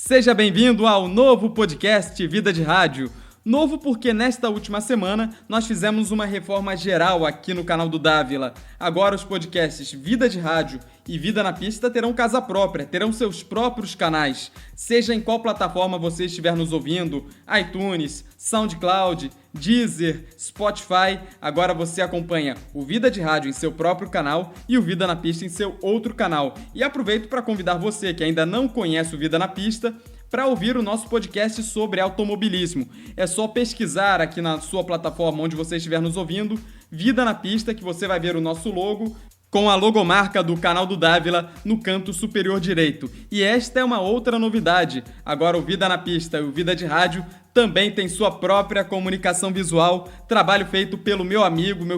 Seja bem-vindo ao novo podcast Vida de Rádio. Novo porque nesta última semana nós fizemos uma reforma geral aqui no canal do Dávila. Agora os podcasts Vida de Rádio e Vida na Pista terão casa própria, terão seus próprios canais. Seja em qual plataforma você estiver nos ouvindo, iTunes, SoundCloud, Deezer, Spotify, agora você acompanha o Vida de Rádio em seu próprio canal e o Vida na Pista em seu outro canal. E aproveito para convidar você que ainda não conhece o Vida na Pista para ouvir o nosso podcast sobre automobilismo. É só pesquisar aqui na sua plataforma onde você estiver nos ouvindo, Vida na Pista, que você vai ver o nosso logo com a logomarca do canal do Dávila no canto superior direito. E esta é uma outra novidade. Agora o Vida na Pista e o Vida de Rádio também tem sua própria comunicação visual, trabalho feito pelo meu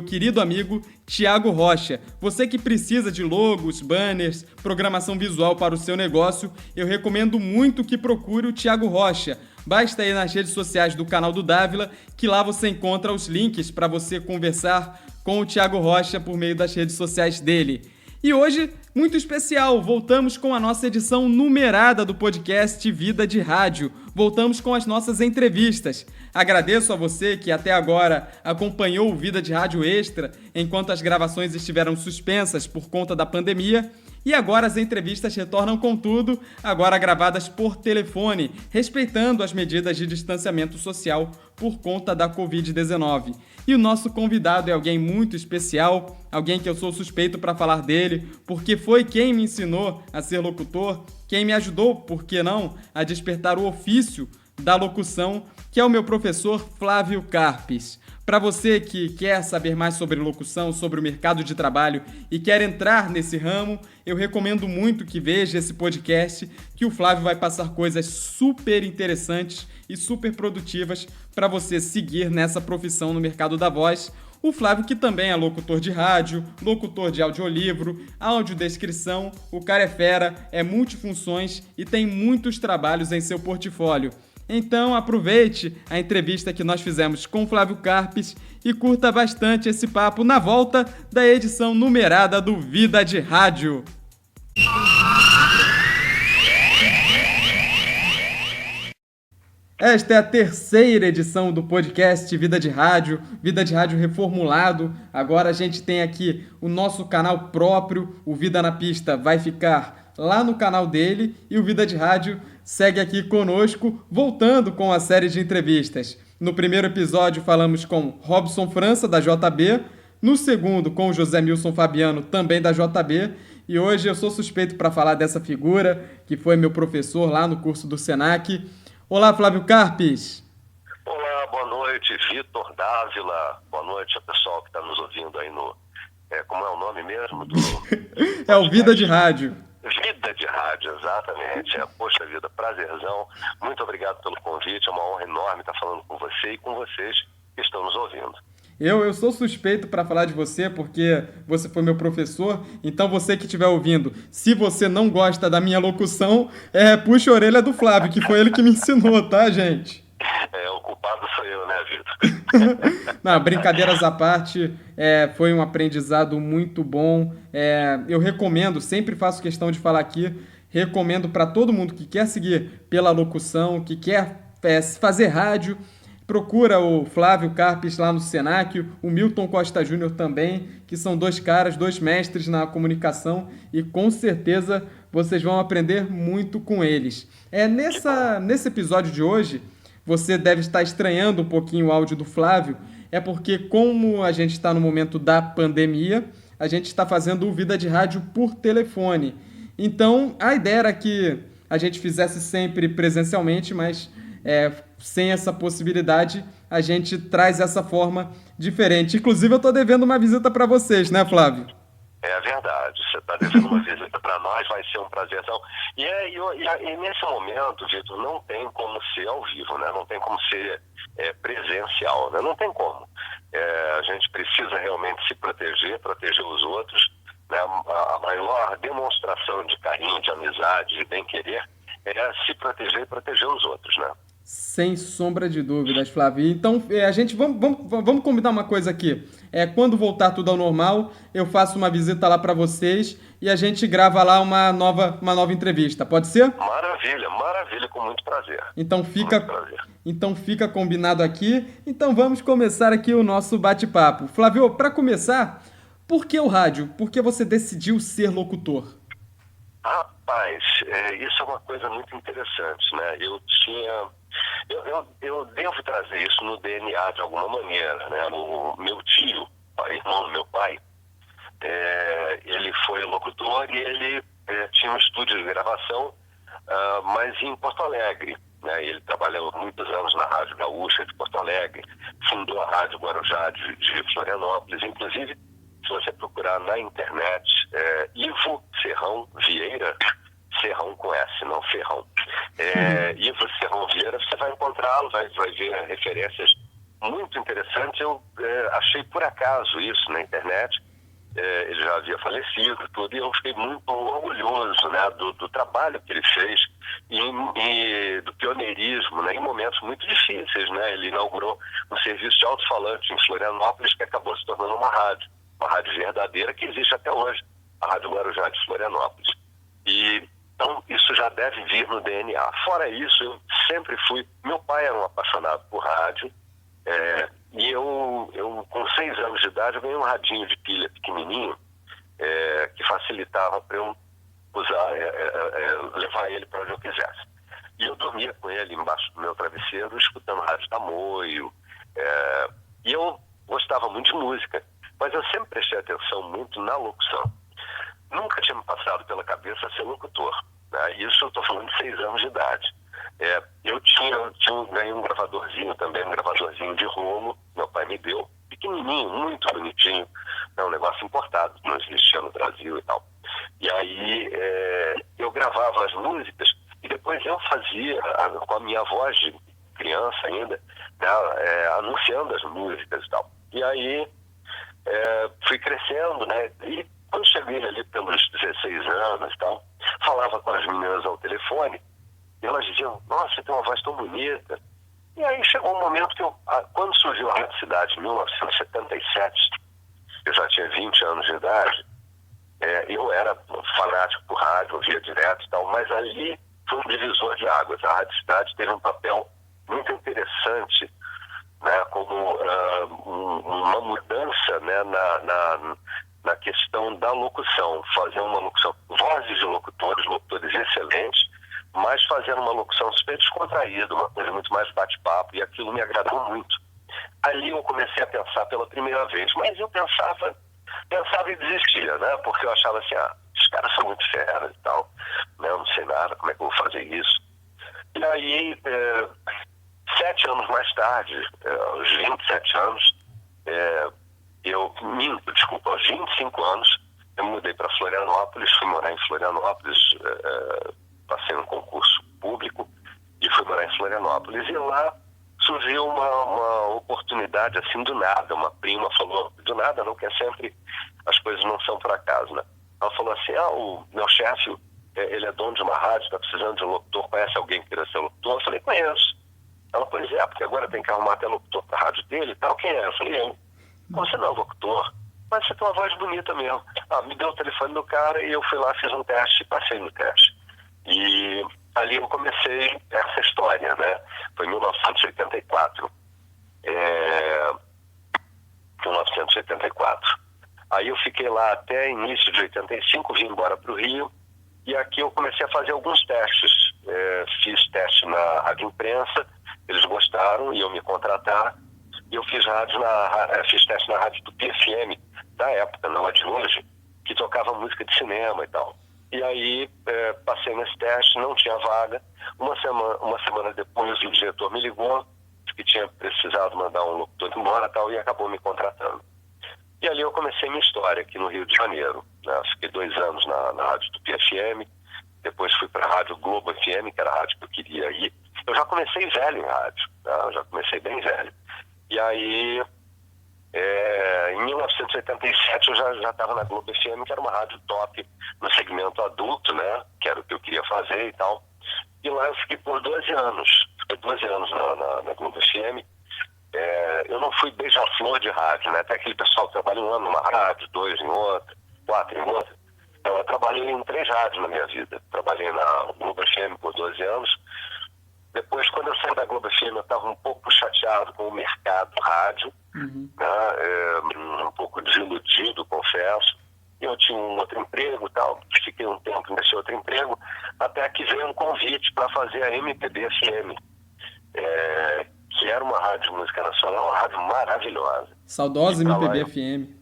querido amigo, Thiago Rocha. Você que precisa de logos, banners, programação visual para o seu negócio, eu recomendo muito que procure o Thiago Rocha. Basta ir nas redes sociais do canal do Dávila, que lá você encontra os links para você conversar com o Thiago Rocha por meio das redes sociais dele. E hoje, muito especial, voltamos com a nossa edição numerada do podcast Vida de Rádio. Voltamos com as nossas entrevistas. Agradeço a você que até agora acompanhou o Vida de Rádio Extra enquanto as gravações estiveram suspensas por conta da pandemia. E agora as entrevistas retornam com tudo, agora gravadas por telefone, respeitando as medidas de distanciamento social por conta da Covid-19. E o nosso convidado é alguém muito especial, alguém que eu sou suspeito para falar dele, porque foi quem me ensinou a ser locutor, quem me ajudou, por que não, a despertar o ofício da locução, que é o meu professor Flávio Carpes. Para você que quer saber mais sobre locução, sobre o mercado de trabalho e quer entrar nesse ramo, eu recomendo muito que veja esse podcast, que o Flávio vai passar coisas super interessantes e super produtivas para você seguir nessa profissão no mercado da voz. O Flávio, que também é locutor de rádio, locutor de audiolivro, audiodescrição, o cara é fera, é multifunções e tem muitos trabalhos em seu portfólio. Então aproveite a entrevista que nós fizemos com o Flávio Carpes e curta bastante esse papo na volta da edição numerada do Vida de Rádio. Esta é a terceira edição do podcast Vida de Rádio reformulado. Agora a gente tem aqui o nosso canal próprio, o Vida na Pista vai ficar lá no canal dele e o Vida de Rádio segue aqui conosco, voltando com a série de entrevistas. No primeiro episódio falamos com Robson França, da JB, no segundo com o José Milson Fabiano, também da JB, e hoje eu sou suspeito para falar dessa figura, que foi meu professor lá no curso do Senac. Olá, Flávio Carpes. Olá, boa noite, Vitor Dávila. Boa noite ao pessoal que está nos ouvindo aí no... como é o nome mesmo? É o Vida de Rádio. Vida de Rádio, exatamente. Poxa vida, prazerzão. Muito obrigado pelo convite. É uma honra enorme estar falando com você e com vocês que estão nos ouvindo. Eu sou suspeito para falar de você porque você foi meu professor, então você que estiver ouvindo, se você não gosta da minha locução, puxa a orelha do Flávio, que foi ele que me ensinou, tá, gente? O culpado sou eu, né, Vitor? Não, brincadeiras à parte, foi um aprendizado muito bom. Eu recomendo, sempre faço questão de falar aqui, recomendo para todo mundo que quer seguir pela locução, que quer fazer rádio, procura o Flávio Carpes lá no Senac, o Milton Costa Júnior também, que são dois caras, dois mestres na comunicação e com certeza vocês vão aprender muito com eles. Nesse episódio de hoje, você deve estar estranhando um pouquinho o áudio do Flávio, porque como a gente está no momento da pandemia, a gente está fazendo o Vida de Rádio por telefone. Então, a ideia era que a gente fizesse sempre presencialmente, mas sem essa possibilidade, a gente traz essa forma diferente. Inclusive, eu estou devendo uma visita para vocês, né, Flávio? É verdade, você está devendo uma visita para nós, vai ser um prazerzão. E nesse momento, Vitor, não tem como ser ao vivo, né? Não tem como ser presencial, né? Não tem como. A gente precisa realmente se proteger os outros, né? A maior demonstração de carinho, de amizade, de bem-querer é se proteger e proteger os outros, né? Sem sombra de dúvidas, Flávio. Então, a gente vamos combinar uma coisa aqui. Quando voltar tudo ao normal, eu faço uma visita lá para vocês e a gente grava lá uma nova entrevista. Pode ser? Maravilha, maravilha, com muito prazer. Então Muito fica, prazer. então fica combinado aqui. Então vamos começar aqui o nosso bate-papo. Flávio, para começar, por que o rádio? Por que você decidiu ser locutor? Rapaz, isso é uma coisa muito interessante, né? Eu devo trazer isso no DNA de alguma maneira, né? O meu tio, irmão do meu pai, ele foi locutor e ele tinha um estúdio de gravação, mas em Porto Alegre, né? Ele trabalhou muitos anos na Rádio Gaúcha de Porto Alegre, fundou a Rádio Guarujá de Florianópolis. Inclusive, se você procurar na internet, Ivo Serrão Vieira, Serrão com S, não Ferrão, Ivo Serrão Vieira, você vai encontrá-lo, vai ver referências muito interessantes. Eu achei por acaso isso na internet. Ele já havia falecido e tudo, e eu fiquei muito orgulhoso, né, do trabalho que ele fez e do pioneirismo, né, em momentos muito difíceis, né? Ele inaugurou um serviço de alto-falante em Florianópolis que acabou se tornando uma rádio verdadeira que existe até hoje, a Rádio Guarujá de Florianópolis. Então, isso já deve vir no DNA. Fora isso, eu sempre fui... Meu pai era um apaixonado por rádio, e eu, com 6 anos de idade, eu ganhei um radinho de pilha pequenininho, que facilitava para eu usar, levar ele para onde eu quisesse. E eu dormia com ele embaixo do meu travesseiro, escutando rádio Tamoio, e eu gostava muito de música, mas eu sempre prestei atenção muito na locução. Nunca tinha me passado pela cabeça ser locutor, né? Isso eu estou falando de 6 anos de idade. Eu ganhei um gravadorzinho também, um gravadorzinho de rolo, meu pai me deu, pequenininho, muito bonitinho, um negócio importado, não existia no Brasil e tal. E aí eu gravava as músicas e depois eu fazia, com a minha voz de criança ainda, né, anunciando as músicas e tal. E aí fui crescendo, né, e quando cheguei ali pelos 16 anos e tal, falava com as meninas ao telefone, e elas diziam, nossa, você tem uma voz tão bonita. E aí chegou um momento que quando surgiu a Rádio Cidade, em 1977, eu já tinha 20 anos de idade, eu era fanático por rádio, ouvia direto e tal, mas ali foi um divisor de águas. A Rádio Cidade teve um papel muito interessante, né, como uma mudança, né, na questão da locução, fazer uma locução, vozes de locutores excelentes, mas fazendo uma locução super descontraída, uma coisa muito mais bate-papo, e aquilo me agradou muito. Ali eu comecei a pensar pela primeira vez, mas eu pensava e desistia, né? Porque eu achava assim, os caras são muito feras e tal, né? Eu não sei nada, como é que eu vou fazer isso? E aí, 7 anos mais tarde, aos 27 anos, aos 25 anos, eu me mudei para Florianópolis, fui morar em Florianópolis, passei num concurso público e fui morar em Florianópolis. E lá surgiu uma oportunidade, assim, do nada. Uma prima falou, do nada não, que sempre as coisas não são por acaso, né? Ela falou assim, o meu chefe, ele é dono de uma rádio, está precisando de um locutor, conhece alguém que queira ser locutor? Eu falei, conheço. Ela, pois porque agora tem que arrumar até locutor para a rádio dele e tal. Quem é? Eu falei, eu. Você não é locutor, mas você tem uma voz bonita mesmo. Me deu o telefone do cara e eu fui lá, fiz um teste e passei no teste. E ali eu comecei essa história, né? Foi em 1984. 1984. Aí eu fiquei lá até início de 85, vim embora para o Rio, e aqui eu comecei a fazer alguns testes. Fiz teste na Rádio Imprensa, eles gostaram e eu me contrataram. E eu fiz teste na Rádio Tupi FM, da época, não é de hoje, que tocava música de cinema e tal. E aí passei nesse teste, não tinha vaga. Uma semana depois o diretor me ligou, que tinha precisado mandar um locutor embora e tal, e acabou me contratando. E ali eu comecei minha história aqui no Rio de Janeiro, né? Fiquei 2 anos na Rádio Tupi FM, depois fui para a Rádio Globo FM, que era a rádio que eu queria ir. Eu já comecei velho em rádio, tá? Eu já comecei bem velho. E aí, em 1987, eu já estava na Globo FM, que era uma rádio top no segmento adulto, né? Que era o que eu queria fazer e tal. E lá eu fiquei por 12 anos. fiquei 12 anos na Globo FM. Eu não fui beija-flor de rádio, né? Até aquele pessoal que trabalha um ano numa rádio, 2 em outra, 4 em outra. Então, eu trabalhei em 3 rádios na minha vida. Trabalhei na Globo FM por 12 anos. Depois, quando eu saí da Globo FM, eu estava um pouco chateado com o mercado rádio, né? Um pouco desiludido, confesso. Eu tinha um outro emprego e tal, fiquei um tempo nesse outro emprego, até que veio um convite para fazer a MPB FM, que era uma rádio de música nacional, uma rádio maravilhosa. Saudosa MPB FM.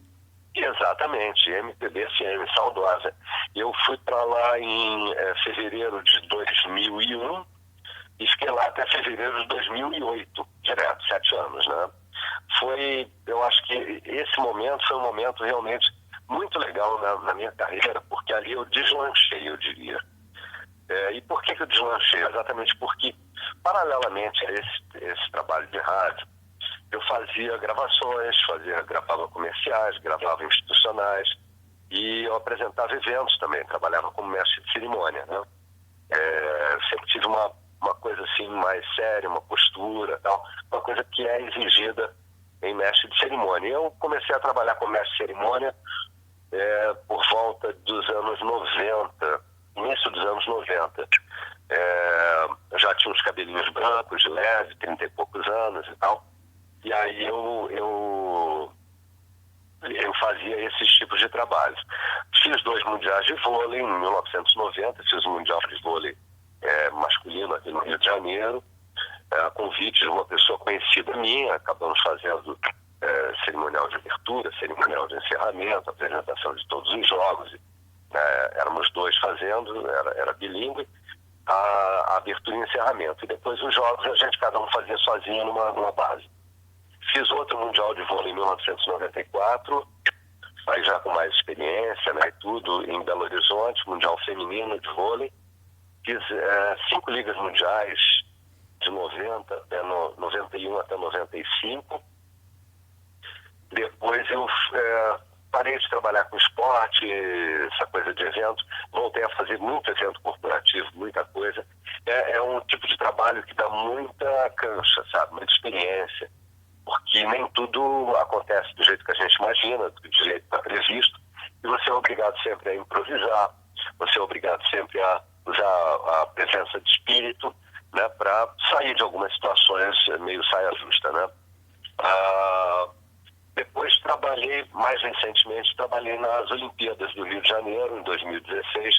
Exatamente, MPB FM, saudosa. Eu fui para lá em fevereiro de 2001 e fiquei lá até fevereiro de 2008, direto, 7 anos, né? Eu acho que esse momento foi um momento realmente muito legal na minha carreira, porque ali eu deslanchei, eu diria. E por que eu deslanchei? Exatamente porque, paralelamente a esse trabalho de rádio, eu fazia gravações, gravava comerciais, gravava institucionais e eu apresentava eventos também, trabalhava como mestre de cerimônia, né? Sempre tive uma coisa assim mais séria, uma postura, tal, uma coisa que é exigida em mestre de cerimônia. Eu comecei a trabalhar como mestre de cerimônia por volta dos anos 90, início dos anos 90. Já tinha uns cabelinhos brancos, de leve, 30 e poucos anos e tal. E aí eu fazia esses tipos de trabalhos. Fiz 2 mundiais de vôlei em 1990, fiz um mundial de vôlei masculino aqui no Rio de Janeiro, a convite de uma pessoa conhecida minha. Acabamos fazendo cerimonial de abertura, cerimonial de encerramento, apresentação de todos os jogos. Éramos 2 fazendo, era bilíngue, a abertura e encerramento. E depois os jogos a gente cada um fazia sozinho numa base. Fiz outro mundial de vôlei em 1994, aí já com mais experiência, né, e tudo, em Belo Horizonte, mundial feminino de vôlei. Fiz 5 ligas mundiais de 90 até 91 até 95. Depois eu parei de trabalhar com esporte, essa coisa de evento, voltei a fazer muito evento corporativo, muita coisa. É um tipo de trabalho que dá muita cancha, sabe, muita experiência, porque nem tudo acontece do jeito que a gente imagina, do jeito que está previsto, e você é obrigado sempre a improvisar, você é obrigado sempre a usar a presença de espírito, né, para sair de algumas situações meio saia justa, né? Depois mais recentemente, trabalhei nas Olimpíadas do Rio de Janeiro, em 2016,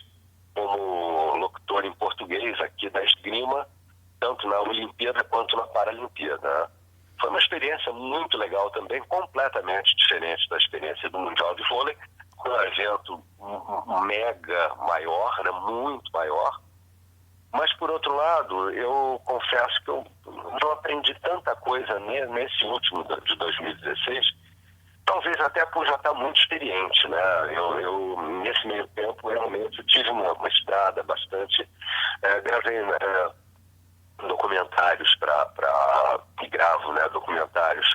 como locutor em português aqui da esgrima, tanto na Olimpíada quanto na Paralimpíada, né? Foi uma experiência muito legal também, completamente diferente da experiência do Mundial de Vôlei, com um evento mega maior, né, muito maior. Mas, por outro lado, eu confesso que eu não aprendi tanta coisa nesse último de 2016, talvez até por já estar muito experiente, né? Eu nesse meio tempo, realmente, tive uma estrada bastante... gravei documentários que gravo, né? Documentários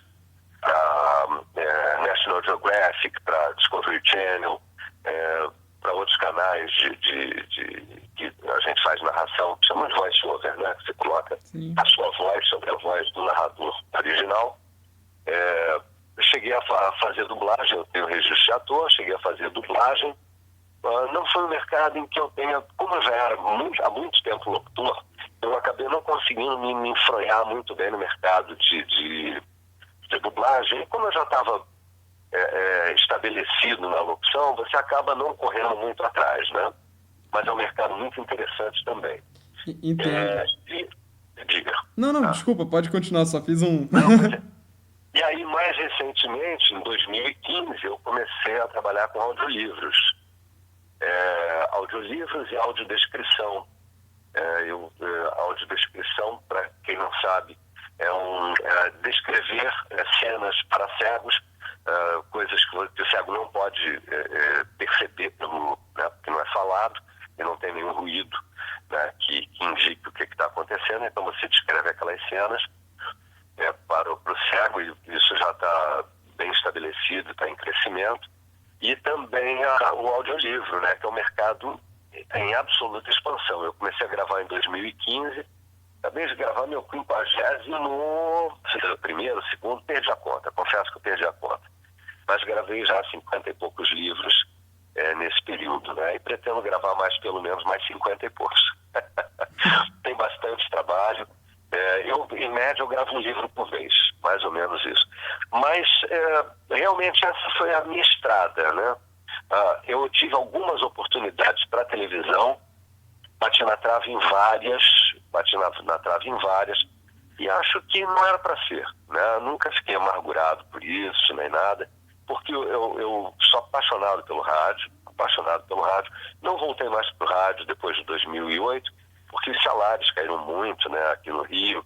para National Geographic, para Discovery Channel, para outros canais que a gente faz narração, que chama de voice-over, né? Que você coloca a sua voz sobre a voz do narrador original. Eu cheguei a fazer dublagem, eu tenho registro de ator, cheguei a fazer dublagem. Não foi um mercado em que eu tenha, como eu já era há muito tempo locutor, eu acabei não conseguindo me enfronhar muito bem no mercado de dublagem. E como eu já estava estabelecido na locução, você acaba não correndo muito atrás, né? Mas é um mercado muito interessante também. Entendo. Diga. Não, desculpa, pode continuar, só fiz um... E aí, mais recentemente, em 2015, eu comecei a trabalhar com audiolivros. Audiolivros e audiodescrição. Audiodescrição, para quem não sabe, é descrever cenas para cegos, coisas que o cego não pode perceber, né, porque não é falado e não tem nenhum ruído, né, que indique o que está acontecendo. Então você descreve aquelas cenas para o cego, e isso já está bem estabelecido, está em crescimento. E também o audiolivro, né, que é um mercado em absoluta expansão. Eu comecei a gravar em 2015, Acabei de gravar meu 50º, primeiro, segundo, perdi a conta. Confesso que eu perdi a conta. Mas gravei já 50 e poucos livros nesse período, né? E pretendo gravar pelo menos mais 50 e poucos. Tem bastante trabalho. Em média, eu gravo um livro por vez, mais ou menos isso. Mas, realmente, essa foi a minha estrada, né? Eu tive algumas oportunidades para televisão, bati na trave em várias, e acho que não era para ser, né? Nunca fiquei amargurado por isso, nem nada, porque eu sou apaixonado pelo rádio, não voltei mais para o rádio depois de 2008, porque os salários caíram muito, né, aqui no Rio,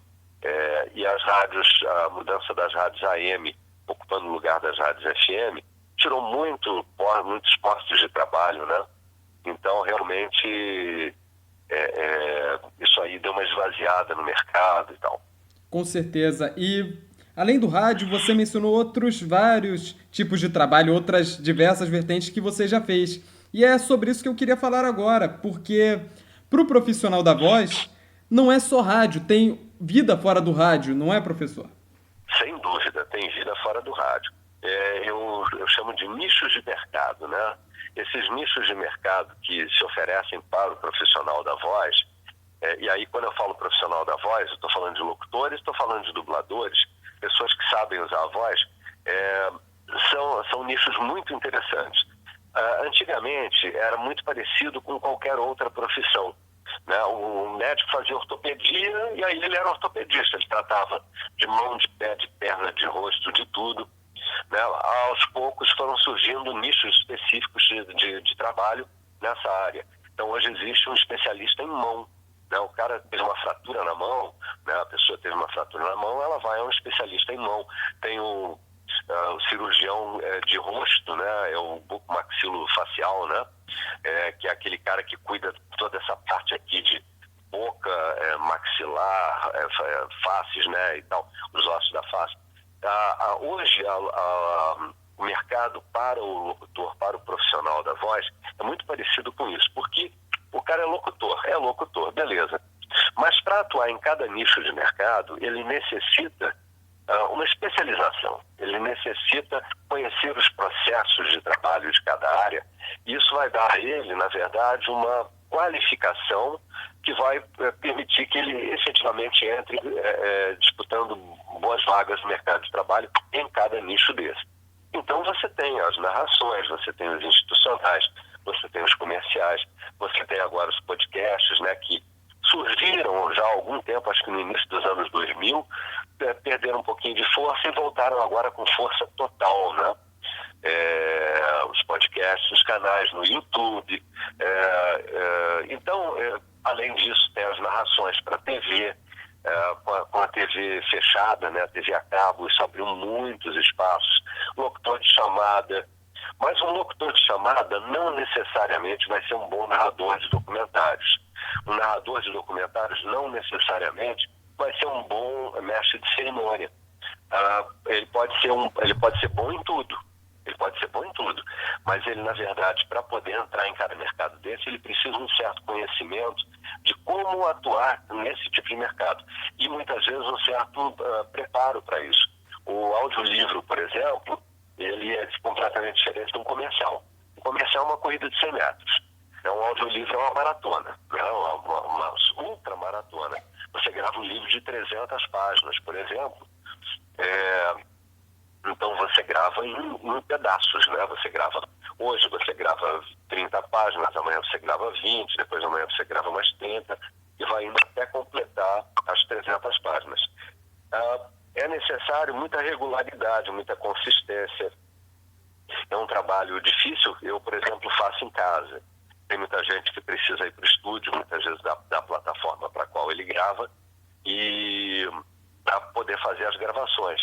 e as rádios, a mudança das rádios AM, ocupando o lugar das rádios FM, tirou muitos postos de trabalho, né? Então, realmente, isso aí deu uma esvaziada no mercado e tal. Com certeza. E, além do rádio, você mencionou outros vários tipos de trabalho, outras diversas vertentes que você já fez. E é sobre isso que eu queria falar agora, porque para o profissional da voz, não é só rádio, tem vida fora do rádio, não é, professor? Sem dúvida, tem vida fora do rádio. Eu chamo de nichos de mercado, né? Esses nichos de mercado que se oferecem para o profissional da voz, e aí quando eu falo profissional da voz, eu estou falando de locutores, estou falando de dubladores, pessoas que sabem usar a voz, são nichos muito interessantes. Antigamente era muito parecido com qualquer outra profissão, né? O médico fazia ortopedia e aí ele era ortopedista, ele tratava de mão, de pé, de perna, de rosto, de tudo, né? Aos poucos foram surgindo nichos específicos de trabalho nessa área. Então hoje existe um especialista em mão, né? O cara teve uma fratura na mão, né? A pessoa teve uma fratura na mão, ela vai a um especialista em mão. Tem o cirurgião de rosto, né? É o bucomaxilofacial, né? Que é aquele cara que cuida de toda essa parte aqui de boca, maxilar, faces, né? E tal, os ossos da face. Hoje, o mercado para o locutor, para o profissional da voz, é muito parecido com isso, porque o cara é locutor, beleza. Mas para atuar em cada nicho de mercado, ele necessita uma especialização, ele necessita conhecer os processos de trabalho de cada área, e isso vai dar a ele, na verdade, uma qualificação que vai permitir que ele efetivamente entre disputando boas vagas no mercado de trabalho em cada nicho desse. Então você tem as narrações, você tem os institucionais, você tem os comerciais, você tem agora os podcasts, né, que surgiram já há algum tempo, acho que no início dos anos 2000, perderam um pouquinho de força e voltaram agora com força total, né? Os podcasts, os canais no YouTube. Então, além disso, tem as narrações para a TV, com a TV fechada, né? A TV a cabo, isso abriu muitos espaços. Locutor de chamada. Mas um locutor de chamada não necessariamente vai ser um bom narrador de documentários. Um narrador de documentários não necessariamente vai ser um bom mestre de cerimônia. Ele pode ser bom em tudo. Mas ele, na verdade, para poder entrar em cada mercado desse, ele precisa de um certo conhecimento de como atuar nesse tipo de mercado. E muitas vezes um certo preparo para isso. O audiolivro, por exemplo, ele é completamente diferente de um comercial. Um comercial é uma corrida de 100 metros. Um audiolivro é uma maratona, né? uma ultramaratona. Você grava um livro de 300 páginas, por exemplo. Então você grava em pedaços, né? Hoje você grava 30 páginas, amanhã você grava 20, depois amanhã você grava mais 30 e vai indo até completar as 300 páginas. É necessário muita regularidade, muita consistência. É um trabalho difícil. Eu, por exemplo, faço em casa. Tem muita gente que precisa ir para o estúdio, muitas vezes da plataforma para a qual ele grava, e para poder fazer as gravações.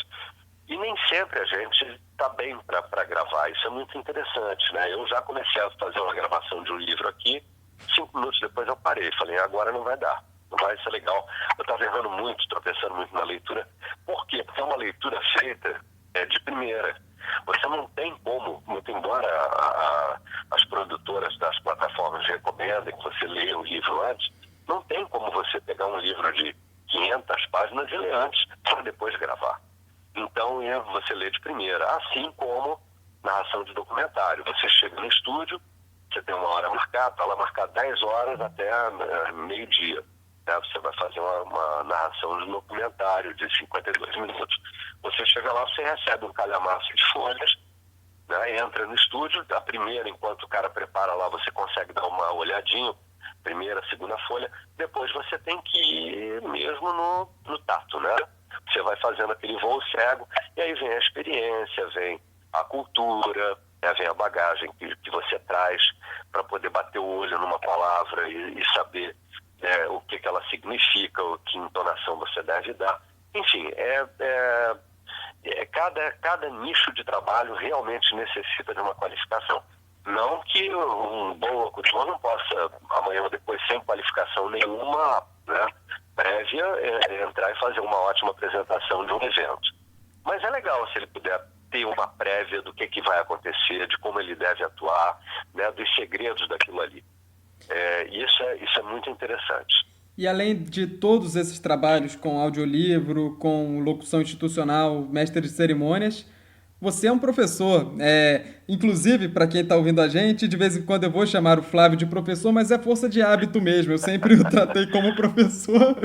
E nem sempre a gente está bem para gravar. Isso é muito interessante, né? Eu já comecei a fazer uma gravação de um livro aqui, 5 minutos depois eu parei. Falei, agora não vai dar, não vai ser legal. Eu estava errando muito, estou pensando muito na leitura. Por quê? Porque é uma leitura feita de primeira. Você não tem como, muito embora as produtoras das plataformas recomendem que você leia o livro antes, não tem como você pegar um livro de 500 páginas e lê antes para depois gravar. Então, você lê de primeira, assim como narração de documentário. Você chega no estúdio, você tem uma hora marcada, está lá marcada 10 horas até meio-dia. Né? Você vai fazer uma narração de documentário de 52 minutos. Você chega lá, você recebe um calhamaço de folhas, né? Entra no estúdio, a primeira, enquanto o cara prepara lá, você consegue dar uma olhadinha, primeira, segunda folha, depois você tem que ir mesmo no tato, né? Você vai fazendo aquele voo cego, e aí vem a experiência, vem a cultura, né? Vem a bagagem que você traz para poder bater o olho numa palavra e saber o que ela significa, que entonação você deve dar. Enfim, cada nicho de trabalho realmente necessita de uma qualificação. Não que um bom locutor não possa, amanhã ou depois, sem qualificação nenhuma, né, prévia, entrar e fazer uma ótima apresentação de um evento. Mas é legal se ele puder ter uma prévia do que vai acontecer, de como ele deve atuar, né, dos segredos daquilo ali. Isso é muito interessante. E além de todos esses trabalhos com audiolivro, com locução institucional, mestre de cerimônias, você é um professor. Inclusive, para quem está ouvindo a gente, de vez em quando eu vou chamar o Flávio de professor, mas é força de hábito mesmo. Eu sempre o tratei como professor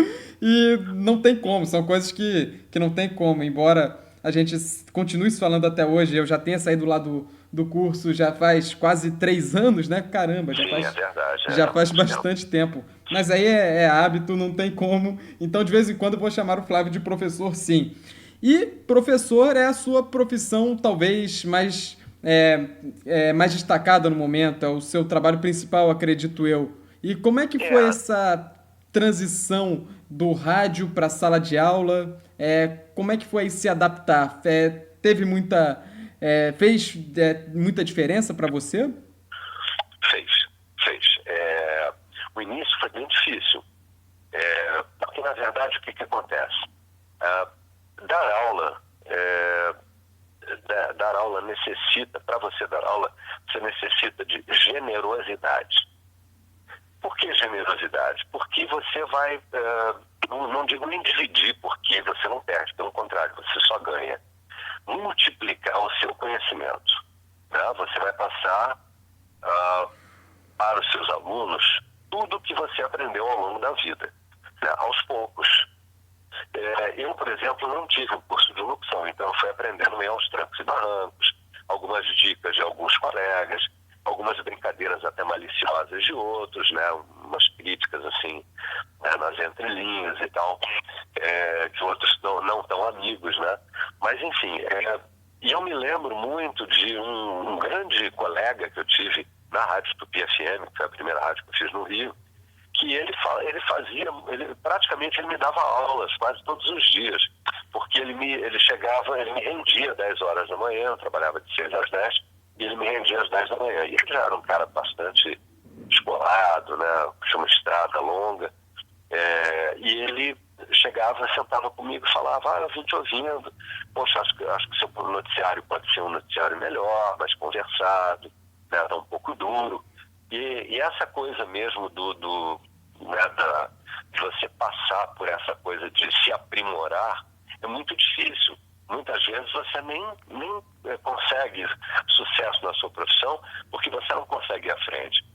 e não tem como. São coisas que não tem como. Embora a gente continue se falando até hoje, eu já tenha saído lá do curso já faz quase 3 anos, né? Caramba, Sim, é verdade. Já faz bastante tempo. Mas aí é hábito, não tem como. Então, de vez em quando, eu vou chamar o Flávio de professor, sim. E professor é a sua profissão, talvez, mais destacada no momento. É o seu trabalho principal, acredito eu. E como é que foi essa transição do rádio para a sala de aula? Como é que foi se adaptar? Fez muita diferença para você? Fez. O início foi bem difícil, porque, na verdade, o que acontece? Dar aula necessita, para você dar aula, você necessita de generosidade. Por que generosidade? Porque você vai, não digo nem dividir, porque você não perde, pelo contrário, você só ganha. Multiplicar o seu conhecimento. Né? Você vai passar para os seus alunos tudo o que você aprendeu ao longo da vida, né? Aos poucos. Eu, por exemplo, não tive um curso de locução, então eu fui aprendendo meio aos trancos e barrancos, algumas dicas de alguns colegas, algumas brincadeiras até maliciosas de outros, né? Umas críticas assim, né? Nas entrelinhas e tal, de outros não tão amigos, né? Mas enfim, e eu me lembro muito de um grande colega que eu tive na Rádio Tupi FM, que foi a primeira rádio que eu fiz no Rio, que ele praticamente me dava aulas quase todos os dias, porque ele me rendia às 10 horas da manhã, eu trabalhava de 6 às 10, e ele me rendia às 10 da manhã. E ele já era um cara bastante escolado, né, tinha uma estrada longa, e ele chegava, sentava comigo e falava: eu vim te ouvindo, poxa, acho que o seu noticiário pode ser um noticiário melhor, mais conversado, né, tá um pouco duro. E essa coisa mesmo de você passar por essa coisa de se aprimorar é muito difícil. Muitas vezes você nem consegue sucesso na sua profissão porque você não consegue ir à frente.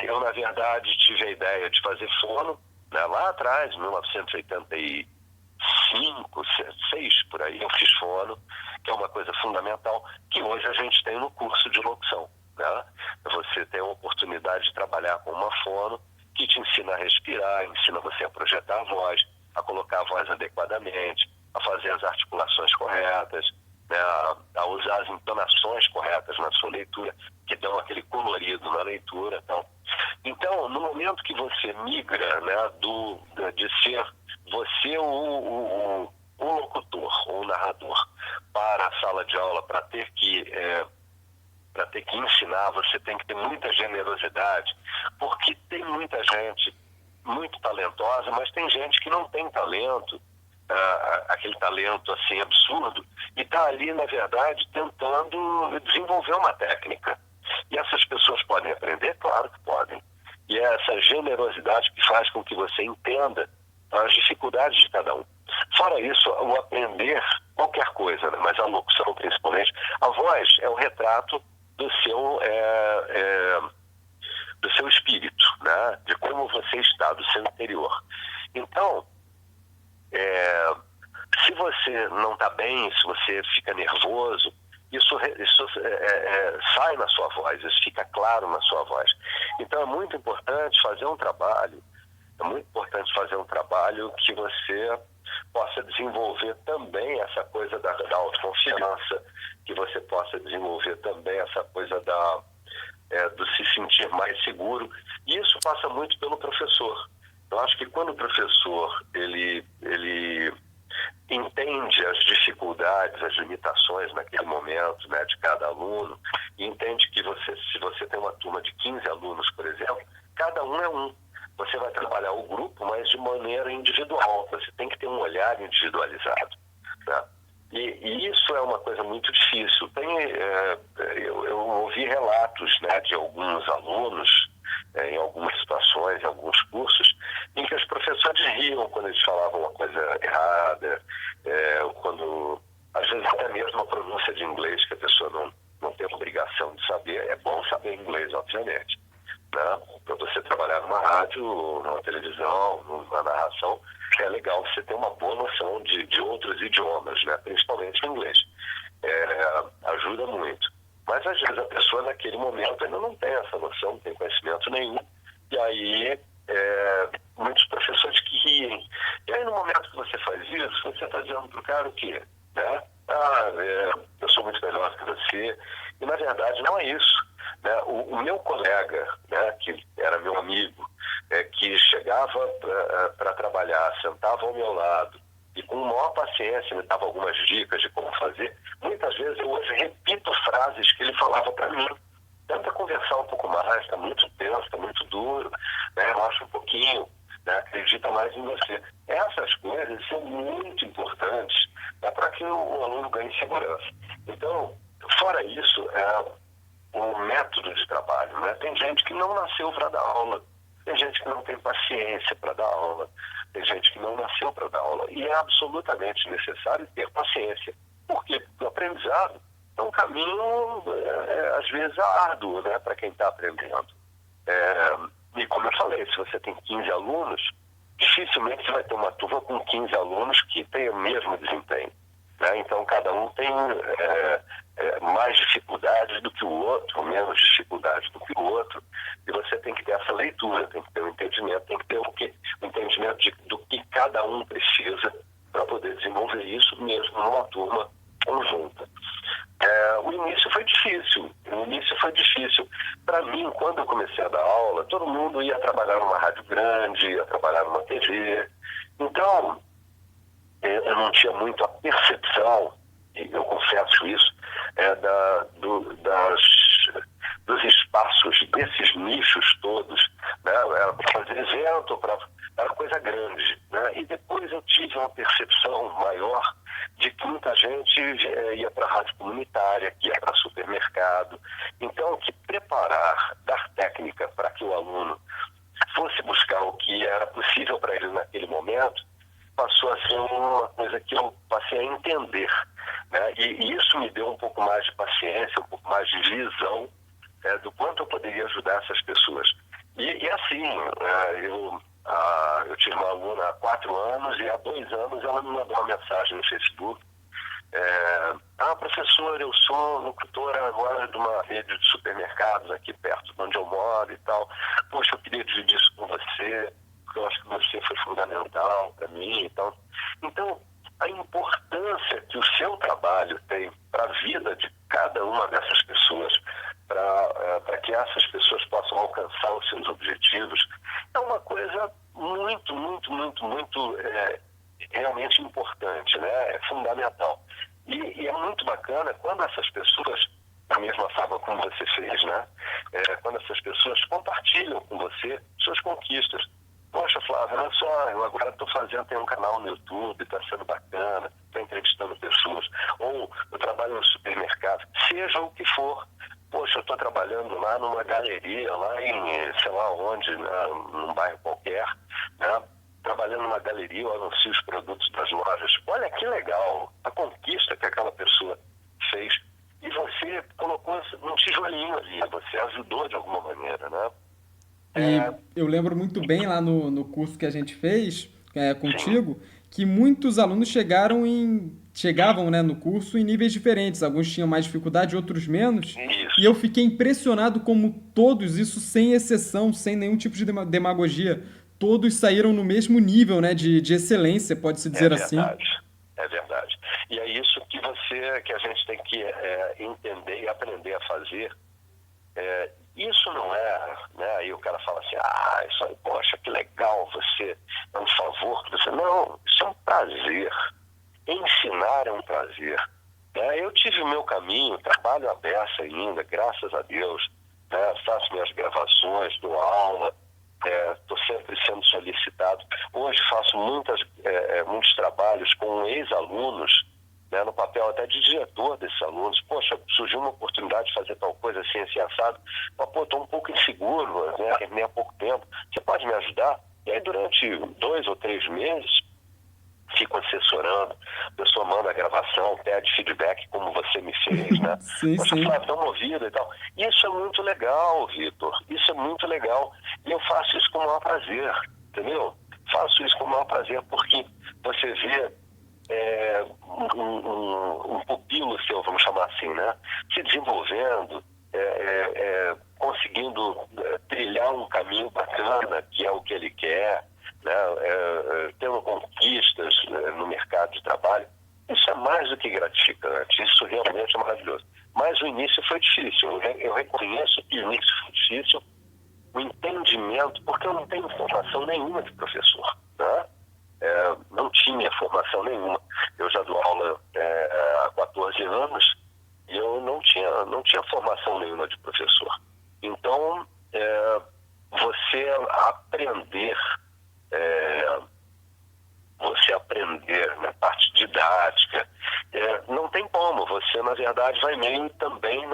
Eu, na verdade, tive a ideia de fazer fono, né, lá atrás, em 1985, 6 por aí, eu fiz fono, que é uma coisa fundamental que hoje a gente tem no curso de locução. Né? Você tem a oportunidade de trabalhar com uma fono que te ensina a respirar, ensina você a projetar a voz, a colocar a voz adequadamente, a fazer as articulações corretas, né? A usar as entonações corretas na sua leitura, que dão aquele colorido na leitura. Então, no momento que você migra, né, de ser você o locutor ou o narrador para a sala de aula, para ter que ensinar, você tem que ter muita generosidade, porque tem muita gente muito talentosa, mas tem gente que não tem talento, aquele talento assim absurdo, e está ali, na verdade, tentando desenvolver uma técnica. E essas pessoas podem aprender? Claro que podem. E é essa generosidade que faz com que você entenda as dificuldades dificuldades de cada um. Fora isso, o aprender qualquer coisa, né? Mas a locução principalmente, a voz é o retrato do seu espírito, né? De como você está, do seu interior. Então, se você não está bem, se você fica nervoso, isso sai na sua voz, isso fica claro na sua voz. Então é muito importante fazer um trabalho que você possa desenvolver também essa coisa da autoconfiança, que você possa desenvolver também essa coisa do se sentir mais seguro. E isso passa muito pelo professor. Eu acho que quando o professor ele entende as dificuldades, as limitações naquele momento, né, de cada aluno, e entende que se você tem uma turma de 15 alunos, por exemplo, cada um é um. Você vai trabalhar o grupo, mas de maneira individual. Você tem que ter um olhar individualizado, né? E isso é uma coisa muito difícil. Eu ouvi relatos, né, de alguns alunos, em algumas situações, em alguns cursos, em que os professores riam quando eles falavam uma coisa errada, às vezes até mesmo a pronúncia de inglês, que a pessoa não tem obrigação de saber. É bom saber inglês, obviamente, né? Para você trabalhar numa rádio, numa televisão, numa narração, é legal você ter uma boa noção de outros idiomas, né? Principalmente o inglês. Ajuda muito. Mas às vezes a pessoa naquele momento ainda não tem essa noção, não tem conhecimento nenhum, e aí muitos professores que riem. E aí no momento que você faz isso, você está dizendo para o cara o quê? Né? Eu sou muito melhor que você. E na verdade não é isso, né? O meu colega, né, que era meu amigo, que chegava para trabalhar, sentava ao meu lado e com maior paciência me dava algumas dicas de como fazer, muitas vezes eu hoje repito frases que ele falava para mim. Tenta conversar um pouco mais, está muito tenso, está muito duro, né? Relaxa um pouquinho, né? Acredita mais em você. Essas coisas são muito importantes, né, para que o aluno ganhe segurança. Então, fora isso, o método de trabalho, né? Tem gente que não nasceu para dar aula, tem gente que não tem paciência para dar aula, tem gente que não nasceu para dar aula. E é absolutamente necessário ter paciência. Por quê? Porque o aprendizado é um caminho, às vezes, árduo, né, para quem está aprendendo. E como eu falei, se você tem 15 alunos, dificilmente você vai ter uma turma com 15 alunos que tenham o mesmo desempenho, né? Então, cada um tem mais dificuldades do que o outro, ou menos dificuldades do que o outro, e você tem que ter essa leitura, tem que ter um entendimento, tem que ter um entendimento do que cada um precisa para poder desenvolver isso mesmo numa turma conjunta. O início foi difícil. Para mim, quando eu comecei a dar aula, todo mundo ia trabalhar numa rádio grande, ia trabalhar numa TV. Então, eu não tinha muito a percepção, e eu confesso isso, dos espaços, desses nichos todos, né? Era para fazer evento, era coisa grande, né? E depois eu tive uma percepção maior de que muita gente ia para a rádio comunitária, que ia para supermercado. Então, que dar técnica para que o aluno fosse buscar o que era possível para ele naquele momento, passou a ser uma coisa que eu passei a entender, né? E isso me deu um pouco mais de paciência, um pouco mais de visão, do quanto eu poderia ajudar essas pessoas. E assim, eu tive uma aluna há 4 anos e há 2 anos ela me mandou uma mensagem no Facebook. Professor, eu sou locutora agora de uma rede de supermercados aqui perto de onde eu moro e tal. Poxa, eu queria dividir isso com você, porque eu acho que você foi fundamental para mim e tal. Então, a importância que o seu trabalho tem para a vida de cada uma dessas pessoas, para que essas pessoas possam alcançar os seus objetivos, é uma coisa muito, muito, muito, muito realmente importante, né? É fundamental. E é muito bacana quando essas pessoas, da mesma forma como você fez, né? Quando essas pessoas compartilham com você suas conquistas. Poxa, Flávio, olha só, eu agora tenho um canal no YouTube, está sendo bacana, estou entrevistando pessoas. Ou eu trabalho no supermercado, seja o que for. Poxa, eu estou trabalhando lá numa galeria, lá em, sei lá onde, né, num bairro qualquer, né? trabalhando numa galeria, eu anuncio os produtos das lojas. Olha que legal a conquista que aquela pessoa fez. E você colocou um tijolinho ali, você ajudou de alguma maneira, né? E eu lembro muito bem lá no curso que a gente fez Sim, contigo, que muitos alunos chegavam, né, no curso em níveis diferentes. Alguns tinham mais dificuldade, outros menos. E eu isso, fiquei impressionado como todos, isso sem exceção, sem nenhum tipo de demagogia, todos saíram no mesmo nível, né, de excelência, pode-se é dizer assim. verdade, é verdade. E é isso que a gente tem que entender e aprender a fazer. Isso não é, né? Aí o cara fala assim, isso aí, poxa, que legal, você é um favor que você. Não, isso é um prazer. Ensinar é um prazer. Né? Eu tive o meu caminho, trabalho à beça ainda, graças a Deus. Né? Faço minhas gravações, dou aula, estou sempre sendo solicitado. Hoje faço muitos trabalhos com ex-alunos, né, no papel até de diretor desses alunos. Poxa, surgiu uma oportunidade de fazer tal coisa assim, assim, assado. Mas, pô, estou um pouco inseguro, né, terminei há pouco tempo. Você pode me ajudar? E aí, durante 2 ou 3 meses, fico assessorando, a pessoa manda a gravação, pede feedback, como você me fez, né? Sim, Poxa, sim. Flávio, dá uma ouvida e tal. Isso é muito legal, Vitor. Isso é muito legal. E eu faço isso com o maior prazer, entendeu? Faço isso com o maior prazer porque você vê um pupilo seu, vamos chamar assim, né? Se desenvolvendo, conseguindo trilhar um caminho bacana, que é o que ele quer, né? Tendo conquistas no mercado de trabalho. Isso é mais do que gratificante, isso realmente é maravilhoso. Mas o início foi difícil, eu reconheço que o início foi difícil, o entendimento, porque eu não tenho formação nenhuma de professor, né? Não tinha formação nenhuma. Eu já dou aula há 14 anos e eu não tinha formação nenhuma de professor. Então, você aprender, na parte didática, não tem como. Você, na verdade, vai meio também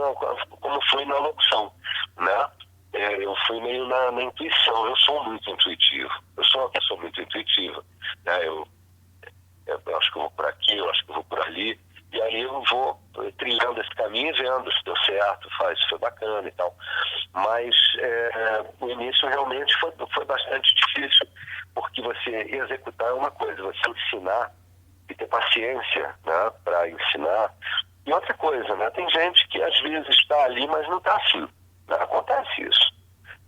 como foi na locução, né? Eu fui meio na intuição. Eu sou muito intuitivo. Eu sou uma pessoa muito intuitiva. Né? Eu acho que eu vou por aqui, eu acho que eu vou por ali. E aí eu vou trilhando esse caminho e vendo se deu certo, se foi bacana e tal. Mas o início realmente foi bastante difícil, porque você executar é uma coisa, você ensinar e ter paciência, né, para ensinar. E outra coisa, né, tem gente que às vezes está ali, mas não está assim. Né? Acontece isso.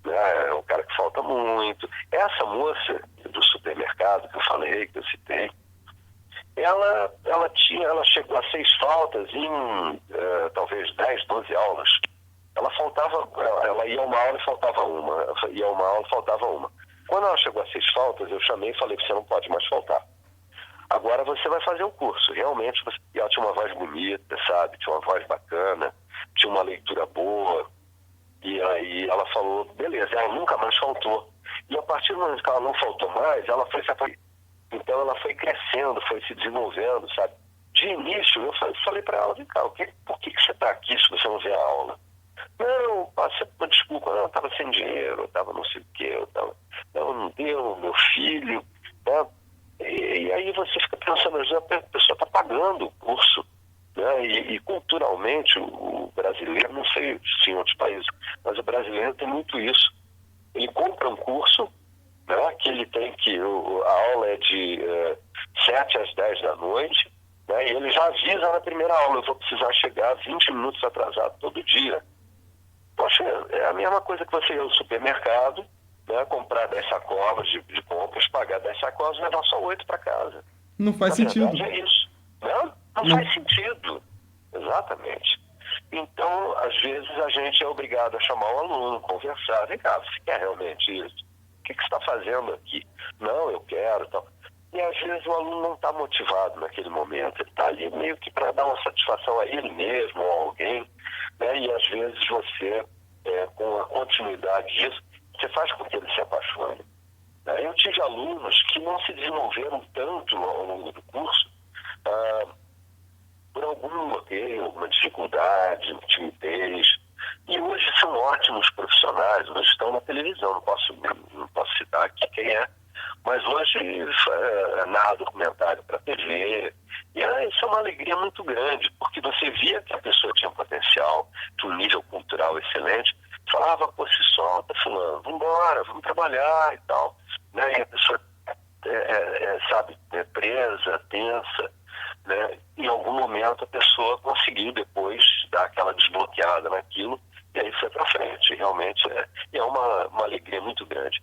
Né? É um cara que falta muito. Essa moça do supermercado que eu falei, que eu citei, ela chegou a 6 faltas em talvez 10, 12 aulas. Ela ia uma aula e faltava uma. Ia uma aula e faltava uma. Quando ela chegou a 6 faltas, eu chamei e falei que você não pode mais faltar. Agora você vai fazer o curso. Realmente, ela tinha uma voz bonita, sabe? Tinha uma voz bacana, tinha uma leitura boa. E aí ela falou, beleza, ela nunca mais faltou. E a partir do momento que ela não faltou mais, ela foi se aprimorando. Então ela foi crescendo, foi se desenvolvendo, sabe? De início, eu falei para ela, vem cá, por que você está aqui se você não vê a aula? Não, desculpa, eu estava sem dinheiro, eu estava não sei o quê, não deu, meu filho, né? E aí você fica pensando, a pessoa está pagando o curso, né? E culturalmente o brasileiro, não sei se em outros países, mas o brasileiro tem muito isso. Ele compra um curso, né, que ele tem a aula é de 7 às 10 da noite, né, e ele já avisa na primeira aula, eu vou precisar chegar 20 minutos atrasado todo dia. Poxa, é a mesma coisa que você ir ao supermercado, né, comprar 10 sacolas de compras, pagar 10 sacolas e levar só 8 para casa. Não faz Na verdade sentido. é isso. Né? Não faz sentido. Exatamente. Então, às vezes, a gente é obrigado a chamar o aluno, conversar. Vem cá, você quer realmente isso? O que você está fazendo aqui? Não, eu quero. Tal. E às vezes o aluno não está motivado naquele momento. Ele está ali meio que para dar uma satisfação a ele mesmo ou a alguém. Né? E às vezes você, com a continuidade disso, você faz com que ele se apaixone. Né? Eu tive alunos que não se desenvolveram tanto ao longo do curso, por algum bloqueio, alguma dificuldade, timidez. E hoje são ótimos profissionais, hoje estão na televisão, não posso citar aqui quem é, Mas hoje narra documentário para TV, e isso é uma alegria muito grande, porque você via que a pessoa tinha potencial, tinha um nível cultural excelente, falava, pô, se solta, fulano, vamos embora, vamos trabalhar e tal. Né? E a pessoa, sabe, presa, tensa, né? Em algum momento a pessoa conseguiu depois dar aquela desbloqueada naquilo, e aí foi para frente. Realmente é uma alegria muito grande.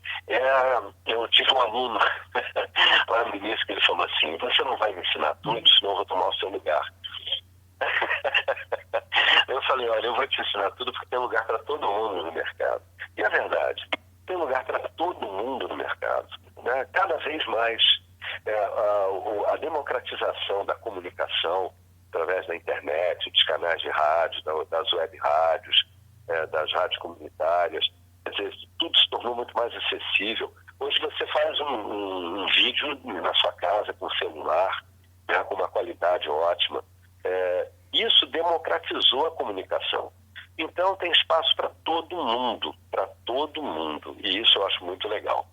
Eu tive um aluno lá no início que ele falou assim, você não vai me ensinar tudo, senão eu vou tomar o seu lugar. Eu falei, olha, eu vou te ensinar tudo porque tem lugar para todo mundo no mercado. E é verdade, tem lugar para todo mundo no mercado. Né? Cada vez mais a democratização da comunicação através da internet, dos canais de rádio, das web rádios, das rádios comunitárias, quer dizer, tudo se tornou muito mais acessível. Hoje você faz um vídeo na sua casa com celular, né, com uma qualidade ótima. Isso democratizou a comunicação. Então tem espaço para todo mundo, e isso eu acho muito legal.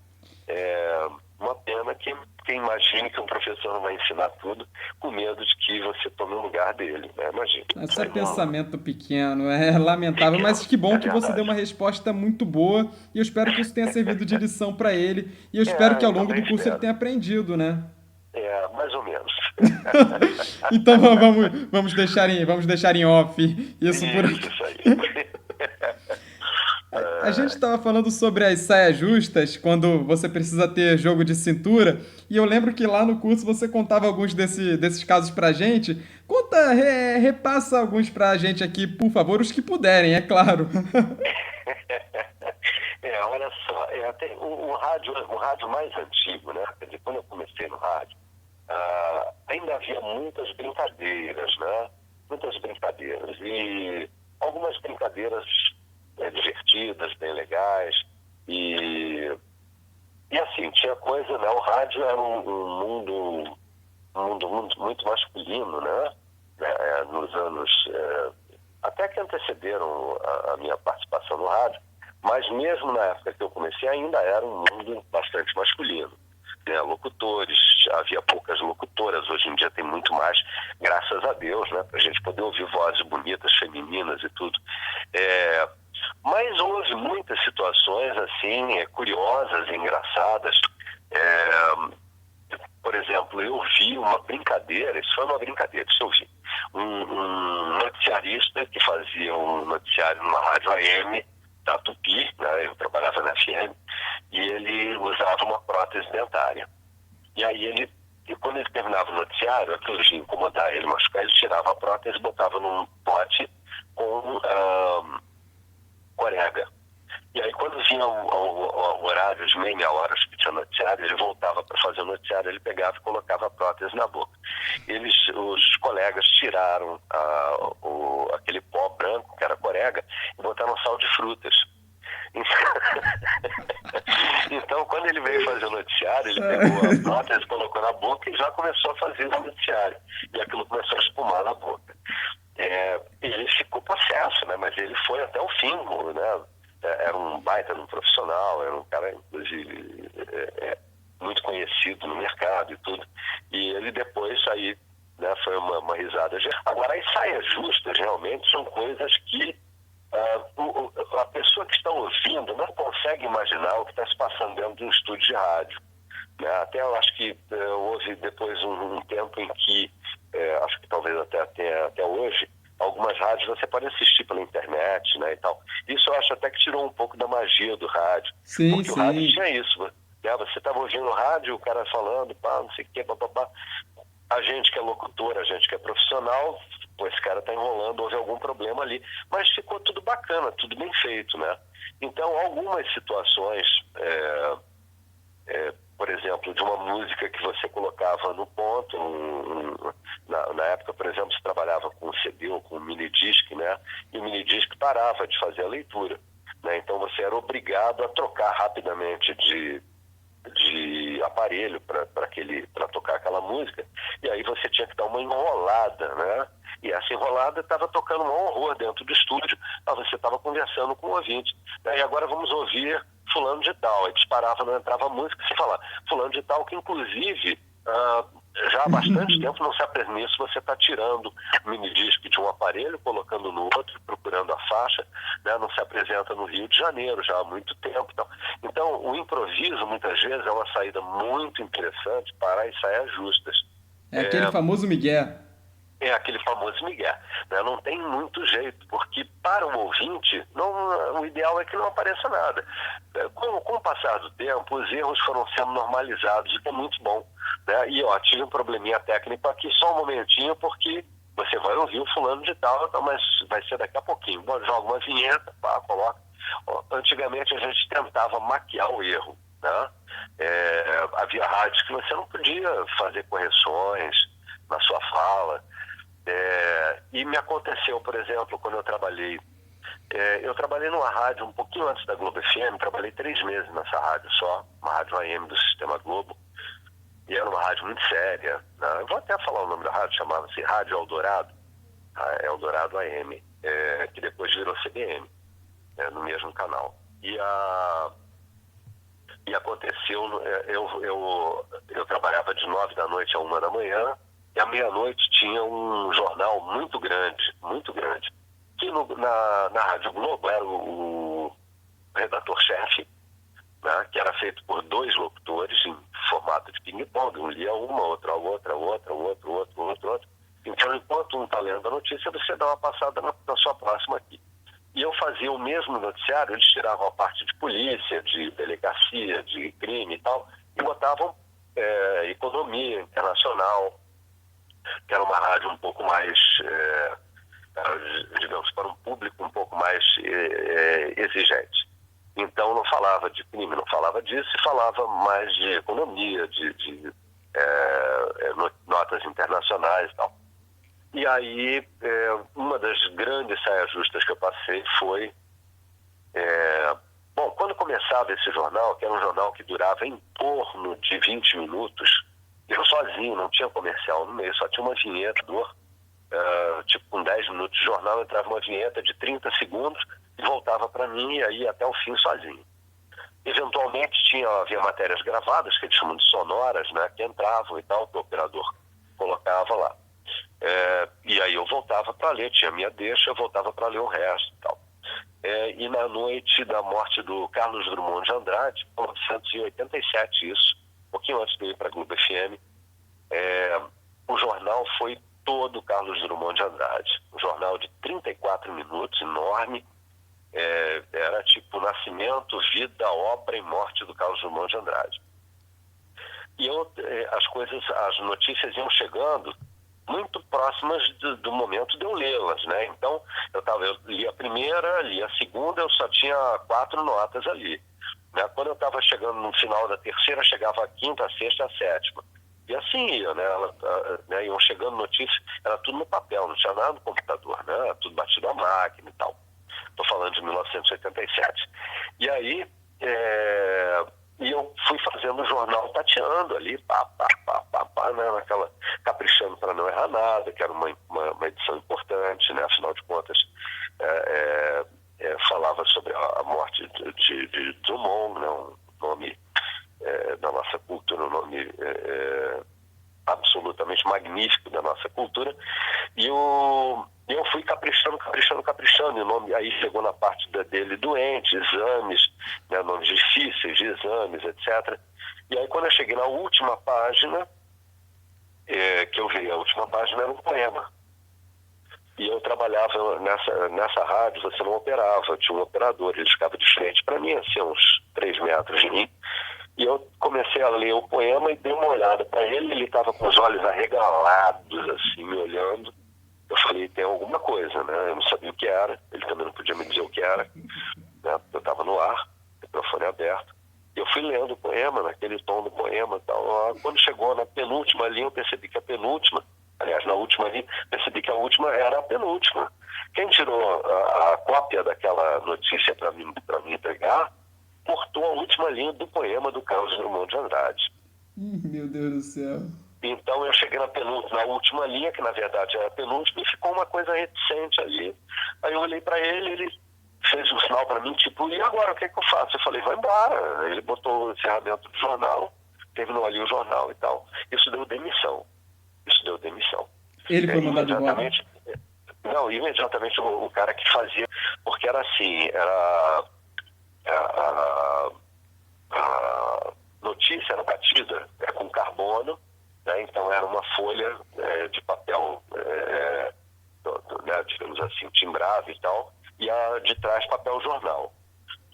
Uma pena que quem imagine que um professor não vai ensinar tudo com medo de que você tome o lugar dele, né? Imagina. Isso é pensamento pequeno, é lamentável, mas que bom que você deu uma resposta muito boa e eu espero que isso tenha servido de lição para ele e eu espero que ao longo do curso ele tenha aprendido, né? Mais ou menos. Então vamos deixar em off isso por aqui. Isso aí. A gente estava falando sobre as saias justas, quando você precisa ter jogo de cintura, e eu lembro que lá no curso você contava alguns desses casos pra gente. Repassa alguns pra gente aqui, por favor, os que puderem, é claro. Olha só, tem o rádio mais antigo, né? Quer dizer, quando eu comecei no rádio, ainda havia muitas brincadeiras, né? Muitas brincadeiras, e algumas brincadeiras divertidas, bem legais, e assim, tinha coisa, né? O rádio era um mundo muito masculino, né? Nos anos até que antecederam a minha participação no rádio, mas mesmo na época que eu comecei ainda era um mundo bastante masculino, né? Locutores, havia poucas locutoras, hoje em dia tem muito mais, graças a Deus, né? Para a gente poder ouvir vozes bonitas, femininas e tudo. Mas houve muitas situações assim, curiosas e engraçadas. Por exemplo, eu vi uma brincadeira, isso foi uma brincadeira, isso eu vi. Um noticiarista que fazia um noticiário numa rádio AM da Tupi, né? Eu trabalhava na FM, e ele usava uma prótese dentária. E aí quando ele terminava o noticiário, aquilo de incomodar ele, machucar, ele tirava a prótese e botava num pote com corega. E aí quando vinha o horário de meia hora que tinha noticiário, ele voltava para fazer o noticiário, ele pegava e colocava a prótese na boca. Os colegas tiraram aquele pó branco, que era corega, e botaram sal de frutas. Então, quando ele veio fazer o noticiário, ele pegou a prótese, colocou na boca e já começou a fazer o noticiário. E aquilo começou a espumar na boca. Ele ficou possesso, né? Mas ele foi até o fim, né? Era um baita de um profissional, era um cara, inclusive, muito conhecido no mercado e tudo. E ele depois aí, né, foi uma risada. Agora, as saias justas realmente são coisas que a pessoa que está ouvindo não consegue imaginar o que está se passando dentro de um estúdio de rádio. Né? Até eu acho que houve depois um tempo em que, acho que talvez até hoje, algumas rádios você pode assistir pela internet, né, e tal. Isso eu acho até que tirou um pouco da magia do rádio. Sim, porque o rádio tinha isso. Né? Você estava ouvindo o rádio, o cara falando, não sei o quê, papapá. A gente que é locutor, a gente que é profissional, pô, esse cara está enrolando, houve algum problema ali. Mas ficou tudo bacana, tudo bem feito, né? Então, algumas situações, por exemplo, de uma música que você colocava no ponto, na época, por exemplo, você trabalhava com CD ou com minidisc, né? E o minidisc parava de fazer a leitura, né? Então você era obrigado a trocar rapidamente de aparelho para tocar aquela música, e aí você tinha que dar uma enrolada, né? E essa enrolada estava tocando um horror dentro do estúdio, mas você estava conversando com o ouvinte. E agora vamos ouvir fulano de tal. Aí disparava, não entrava música, você fala, fulano de tal, que inclusive já há bastante tempo não se apresenta nisso, você está tirando o minidisc de um aparelho, colocando no outro, procurando a faixa, né? Não se apresenta no Rio de Janeiro já há muito tempo. Então, o improviso, muitas vezes, é uma saída muito interessante para as saias justas. É aquele famoso migué. É aquele famoso migué, né? Não tem muito jeito, porque para o ouvinte, o ideal é que não apareça nada. Com o passar do tempo, os erros foram sendo normalizados, o que é muito bom, né? E tive um probleminha técnico aqui, só um momentinho, porque você vai ouvir o fulano de tal, mas vai ser daqui a pouquinho. Joga uma vinheta, coloca. Antigamente a gente tentava maquiar o erro, né? Havia rádios que você não podia fazer correções na sua fala. E me aconteceu, por exemplo, quando eu trabalhei numa rádio um pouquinho antes da Globo FM, trabalhei 3 meses nessa rádio só, uma rádio AM do Sistema Globo, e era uma rádio muito séria, né? Eu vou até falar o nome da rádio, chamava-se Rádio Eldorado, Eldorado AM, que depois virou CBN, no mesmo canal. E aconteceu, eu trabalhava de 9 da noite a 1 da manhã, e à meia-noite tinha um jornal muito grande, que na Rádio Globo era o redator-chefe, né, que era feito por 2 locutores em formato de ping-pong, um lia uma, outra outra. Então, enquanto um está lendo a notícia, você dá uma passada na sua próxima aqui. E eu fazia o mesmo noticiário, eles tiravam a parte de polícia, de delegacia, de crime e tal, e botavam economia internacional, que era uma rádio um pouco mais, digamos, para um público um pouco mais exigente. Então não falava de crime, não falava disso, e falava mais de economia, de notas internacionais e tal. E aí, uma das grandes saias justas que eu passei foi... Bom, quando começava esse jornal, que era um jornal que durava em torno de 20 minutos, eu sozinho, não tinha comercial no meio, só tinha uma vinheta tipo com 10 minutos de jornal, entrava uma vinheta de 30 segundos e voltava para mim, e aí até o fim sozinho. Eventualmente havia matérias gravadas, que eles chamam de sonoras, né, que entravam e tal, que o operador colocava lá. E aí eu voltava para ler, tinha minha deixa, eu voltava para ler o resto e tal. E na noite da morte do Carlos Drummond de Andrade, em 1987 isso, um pouquinho antes de eu ir para a Globo FM, o jornal foi todo Carlos Drummond de Andrade. Um jornal de 34 minutos, enorme. Era tipo nascimento, vida, obra e morte do Carlos Drummond de Andrade. E as notícias iam chegando muito próximas do momento de eu lê-las, né? Então, eu li a primeira, li a segunda, eu só tinha 4 notas ali. Né? Quando eu estava chegando no final da terceira, chegava a quinta, a sexta, a sétima. E assim ia, né? Iam chegando notícias, era tudo no papel, não tinha nada no computador, né? Era tudo batido à máquina e tal. Estou falando de 1987. E aí, e eu fui fazendo o jornal tateando ali, né? Naquela, caprichando para não errar nada, que era uma edição importante, né? Afinal de contas, falava sobre a morte de Drummond, né? Um nome da nossa cultura, um nome absolutamente magnífico da nossa cultura. E eu fui caprichando, e o nome aí chegou na parte dele doente, exames, né, nomes difíceis de exames, etc. E aí quando eu cheguei na última página, que eu vi, a última página era um poema. E eu trabalhava nessa rádio, você não operava, tinha um operador, ele ficava de frente para mim, assim, uns 3 metros de mim. E eu comecei a ler o poema e dei uma olhada para ele estava com os olhos arregalados, assim, me olhando. Eu falei, tem alguma coisa, né? Eu não sabia o que era, ele também não podia me dizer o que era, né? Eu estava no ar, microfone aberto. E eu fui lendo o poema, naquele tom do poema e tal. Quando chegou na penúltima linha, eu percebi que na última linha, percebi que a última era a penúltima. Quem tirou a cópia daquela notícia para mim entregar, cortou a última linha do poema do Carlos Drummond de Andrade. Meu Deus do céu. Então eu cheguei na última linha, que na verdade era a penúltima, e ficou uma coisa reticente ali. Aí eu olhei para ele fez um sinal para mim, tipo, e agora, o que é que eu faço? Eu falei, vai embora. Ele botou o encerramento do jornal, terminou ali o jornal e tal. Isso deu demissão. Ele foi mandado embora? Não, imediatamente o cara que fazia, porque era assim, a notícia era batida com carbono, né? Então era uma folha de papel, né, digamos assim, timbrado e tal, e a de trás papel jornal.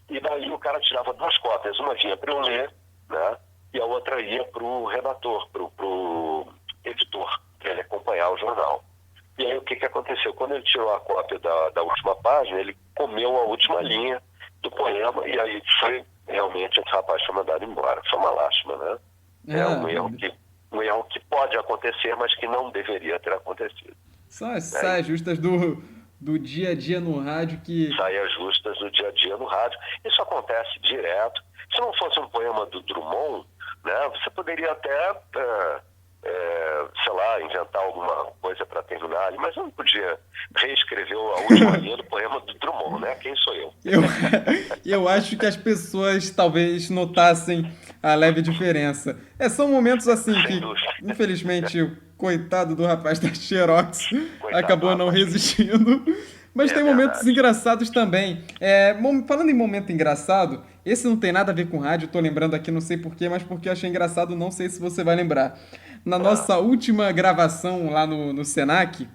E daí o cara tirava 2 cópias, uma vinha para eu ler, né, e a outra ia para o redator, para o editor, para ele acompanhar o jornal. E aí o que aconteceu? Quando ele tirou a cópia da última página, ele comeu a última linha do poema, e aí realmente esse rapaz foi mandado embora. Foi uma lástima, né? É um erro que pode acontecer, mas que não deveria ter acontecido. São as saias justas do dia a dia no rádio que... Saias justas do dia a dia no rádio. Isso acontece direto. Se não fosse um poema do Drummond, né, você poderia até, sei lá, inventar alguma coisa para terminar ali, mas eu não podia reescrever a última linha do poema do Drummond, né? Quem sou eu? Eu acho que as pessoas talvez notassem a leve diferença. São momentos assim que, infelizmente, o coitado do rapaz da Xerox acabou não resistindo. Mas tem momentos engraçados também. Falando em momento engraçado, esse não tem nada a ver com rádio, tô lembrando aqui, não sei porquê, mas porque eu achei engraçado, não sei se você vai lembrar. Na nossa última gravação lá no Senac,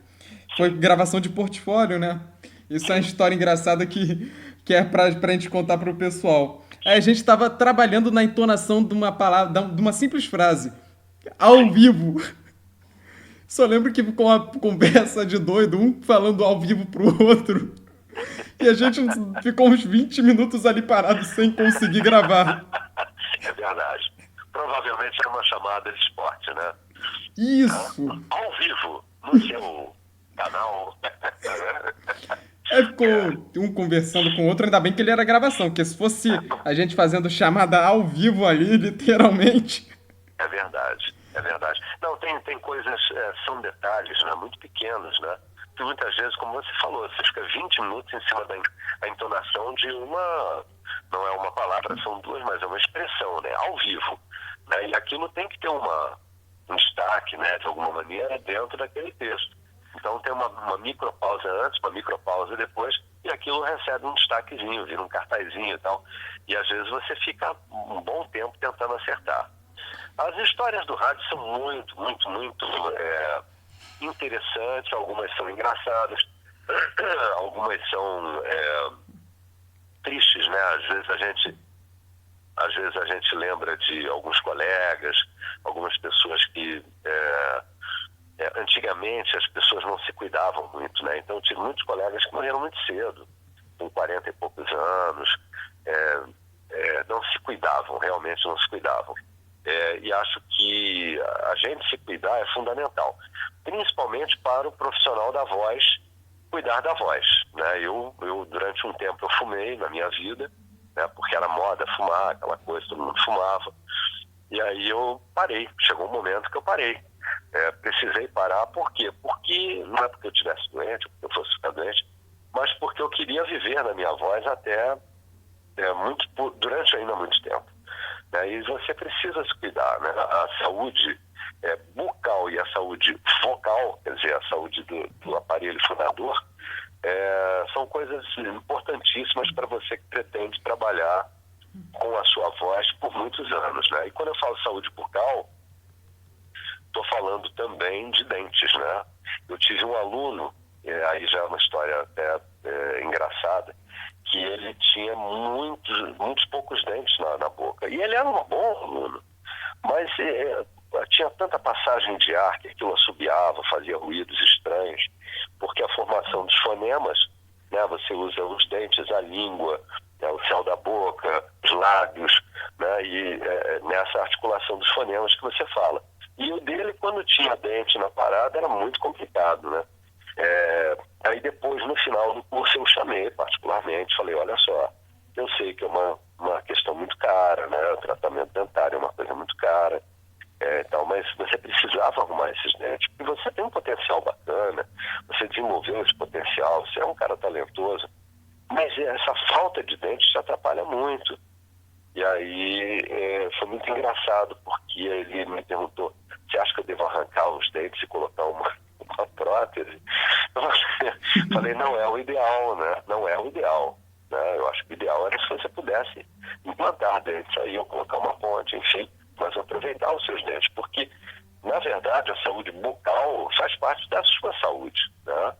foi gravação de portfólio, né? Isso é uma história engraçada que é pra gente contar pro pessoal. Aí a gente estava trabalhando na entonação de uma palavra, de uma simples frase. Ao vivo. Só lembro que com uma conversa de doido, um falando ao vivo pro outro. E a gente ficou uns 20 minutos ali parado sem conseguir gravar. É verdade. Provavelmente era uma chamada de esporte, né? Isso. Ao vivo, no seu canal. Ficou um conversando com o outro, ainda bem que ele era gravação, porque se fosse a gente fazendo chamada ao vivo ali, literalmente... É verdade. Não, tem coisas, são detalhes, né, muito pequenos, né? Que muitas vezes, como você falou, você fica 20 minutos em cima da entonação de não é uma palavra, são 2, mas é uma expressão, né? Ao vivo. Né? E aquilo tem que ter um destaque, né, de alguma maneira, dentro daquele texto. Então tem uma micropausa antes, uma micropausa depois, e aquilo recebe um destaquezinho, vira um cartazinho e tal. E às vezes você fica um bom tempo tentando acertar. As histórias do rádio são muito, muito, muito interessantes, algumas são engraçadas, algumas são tristes, né? Às vezes a gente lembra de alguns colegas, algumas pessoas que antigamente as pessoas não se cuidavam muito, né? Então eu tive muitos colegas que morreram muito cedo, com 40 e poucos anos, não se cuidavam, realmente não se cuidavam. E acho que a gente se cuidar é fundamental, principalmente para o profissional da voz cuidar da voz, né? Eu durante um tempo eu fumei na minha vida, né? Porque era moda fumar, aquela coisa, todo mundo fumava, e aí eu parei, chegou um momento que eu parei. Precisei parar, por quê? Porque não é porque eu estivesse doente, porque eu fosse ficar doente, mas porque eu queria viver na minha voz até durante ainda muito tempo. E você precisa se cuidar, né? A saúde bucal e a saúde vocal, quer dizer, a saúde do aparelho fonador, são coisas importantíssimas para você que pretende trabalhar com a sua voz por muitos anos, né? E quando eu falo saúde bucal, estou falando também de dentes, né? Eu tive um aluno, aí já é uma história até engraçada, que ele tinha muitos poucos dentes na boca. E ele era um bom aluno, mas tinha tanta passagem de ar que aquilo assobiava, fazia ruídos estranhos, porque a formação dos fonemas, né, você usa os dentes, a língua, né, o céu da boca, os lábios, né, e nessa articulação dos fonemas que você fala. E o dele, quando tinha dente na parada, era muito complicado, né? Aí depois, no final do curso, eu chamei particularmente, falei, olha só, eu sei que é uma questão muito cara, né? O tratamento dentário é uma coisa muito cara, mas você precisava arrumar esses dentes, porque você tem um potencial bacana, você desenvolveu esse potencial, você é um cara talentoso, mas essa dentes e colocar uma prótese. Eu falei, não é o ideal, né? Não é o ideal. Né? Eu acho que o ideal era se você pudesse implantar dentes aí, ou colocar uma ponte, enfim, mas aproveitar os seus dentes, porque, na verdade, a saúde bucal faz parte da sua saúde, né?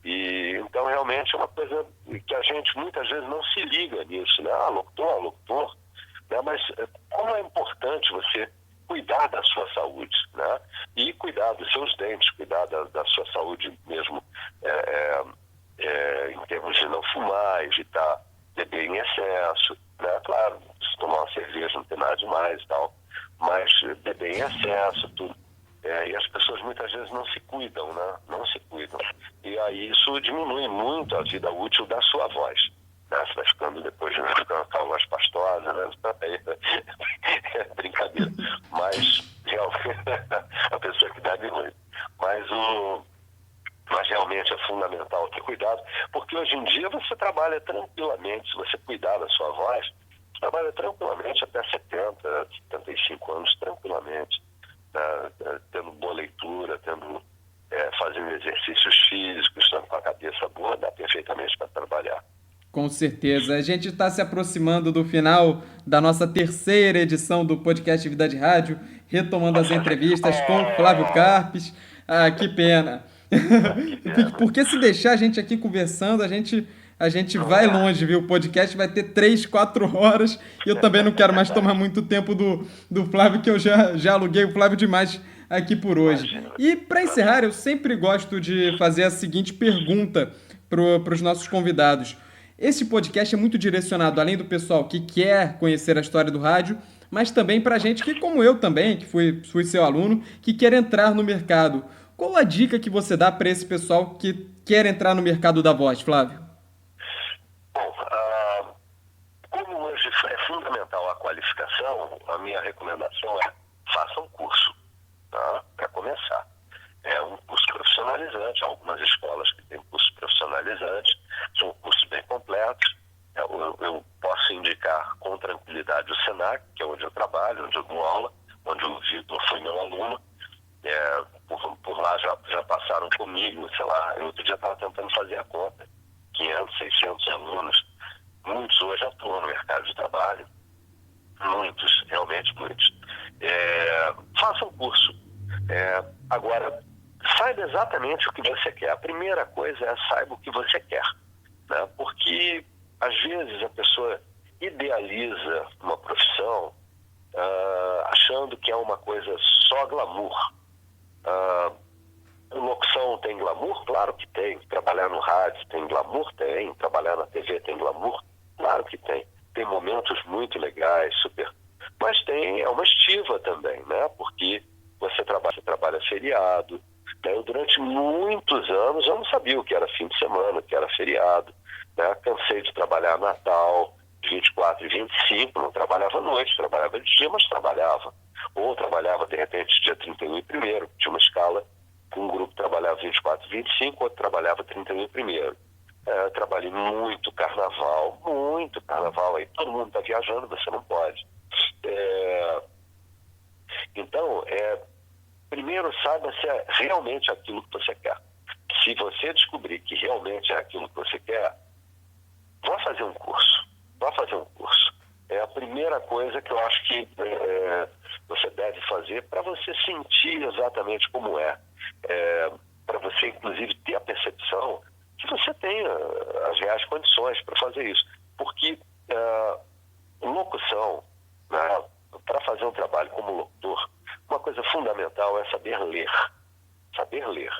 E, então, realmente, é uma coisa que a gente muitas vezes não se liga nisso, né? Locutor, né? Mas como é importante você cuidar da sua saúde, né? E cuidar dos seus dentes, cuidar da sua saúde mesmo, em termos de não fumar, evitar beber em excesso, né? Claro, se tomar uma cerveja não tem nada demais e tal, mas beber em excesso, tudo. E as pessoas muitas vezes não se cuidam, né? Não se cuidam. E aí isso diminui muito a vida útil da sua voz. Né? Você vai ficando depois, vai ficando com a voz pastosa, né? É brincadeira. Mas realmente a pessoa que dá diminui. Mas realmente é fundamental ter cuidado, porque hoje em dia você trabalha tranquilamente, se você cuidar da sua voz, você trabalha tranquilamente até 70, 75 anos, tranquilamente, né? Tendo boa leitura, fazendo exercícios físicos, estando com a cabeça boa, dá perfeitamente para trabalhar. Com certeza. A gente está se aproximando do final da nossa terceira edição do podcast Vida de Rádio, retomando as entrevistas com Flávio Carpes. Ah, que pena. Porque se deixar a gente aqui conversando, a gente vai longe, viu? O podcast vai ter 3, 4 horas e eu também não quero mais tomar muito tempo do Flávio, que eu já aluguei o Flávio demais aqui por hoje. E para encerrar, eu sempre gosto de fazer a seguinte pergunta para os nossos convidados. Esse podcast é muito direcionado, além do pessoal que quer conhecer a história do rádio, mas também para a gente que, como eu também, que fui seu aluno, que quer entrar no mercado. Qual a dica que você dá para esse pessoal que quer entrar no mercado da voz, Flávio? Bom, como hoje é fundamental a qualificação, a minha recomendação é faça um curso, tá? Para começar. É um curso profissionalizante, algumas escolas que têm curso profissionalizante, são cursos bem completos. Eu posso indicar com tranquilidade o SENAC, que é onde eu trabalho, onde eu dou aula, onde o Vitor foi meu aluno. Por lá já passaram comigo, sei lá, eu outro dia estava tentando fazer a conta, 500, 600 alunos. Muitos hoje atuam no mercado de trabalho, muitos, realmente muitos. Faça um curso. Agora, saiba exatamente o que você quer. A primeira coisa é saiba o que você quer, né? Porque às vezes a pessoa idealiza uma profissão achando que é uma coisa só glamour. Locução tem glamour? Claro que tem. Trabalhar no rádio tem glamour? Tem. Trabalhar na TV tem glamour? Claro que tem. Tem momentos muito legais, super. Mas é uma estiva também, né? Porque você trabalha feriado. Eu, durante muitos anos, eu não sabia o que era fim de semana, o que era feriado. Né? Cansei de trabalhar Natal, 24 e 25, não trabalhava à noite, trabalhava de dia, mas trabalhava. Ou trabalhava, de repente, dia 31 e 1º, tinha uma escala, um grupo trabalhava 24 e 25, outro trabalhava 31 e 1º. Trabalhei muito carnaval, aí todo mundo está viajando, você não pode. Então, primeiro saiba se é realmente aquilo que você quer. Se você descobrir que realmente é aquilo que você quer, vá fazer um curso. É a primeira coisa que eu acho que você deve fazer para você sentir exatamente como para você, inclusive, ter a percepção que você tem as reais condições para fazer isso. Porque locução, né, para fazer um trabalho como locutor, uma coisa fundamental é saber ler.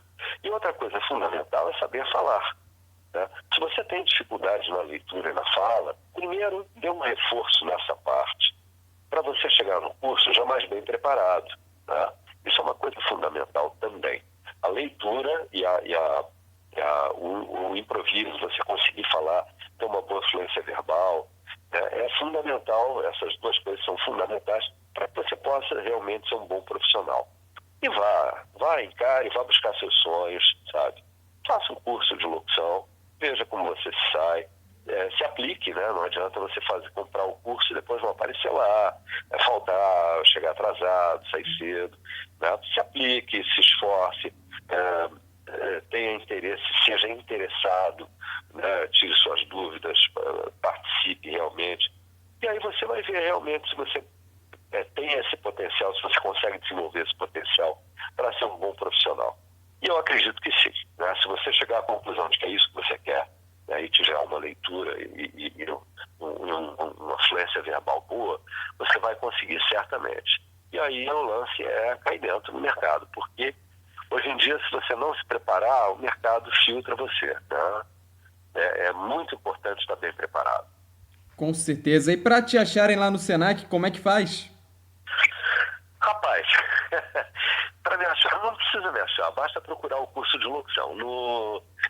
E outra coisa fundamental é saber falar. Né? Se você tem dificuldades na leitura e na fala, primeiro dê um reforço nessa parte, para você chegar no curso já mais bem preparado. Né? Isso é uma coisa fundamental também. A leitura e o improviso, você conseguir falar, ter uma boa fluência verbal, é fundamental. Essas duas coisas são fundamentais para que você possa realmente ser um bom profissional. E encare, vá buscar seus sonhos, sabe? Faça um curso de locução, veja como você sai, se aplique, né? Não adianta você comprar o curso e depois não aparecer lá, faltar, chegar atrasado, sair cedo, né? Se aplique, se esforce, tenha interesse, seja interessado, né? Tire suas dúvidas, participe realmente. E aí você vai ver realmente se você tem esse potencial, se você consegue desenvolver esse potencial para ser um bom profissional. E eu acredito que sim, né? Se você chegar à conclusão de que é isso que você quer, né, e tiver uma leitura e uma fluência verbal boa, você vai conseguir certamente. E aí o lance é cair dentro do mercado, porque hoje em dia, se você não se preparar, o mercado filtra você, né? É muito importante estar bem preparado. Com certeza. E para te acharem lá no Senac, como é que faz? Rapaz, para me achar, não precisa me achar, basta procurar o curso de locução.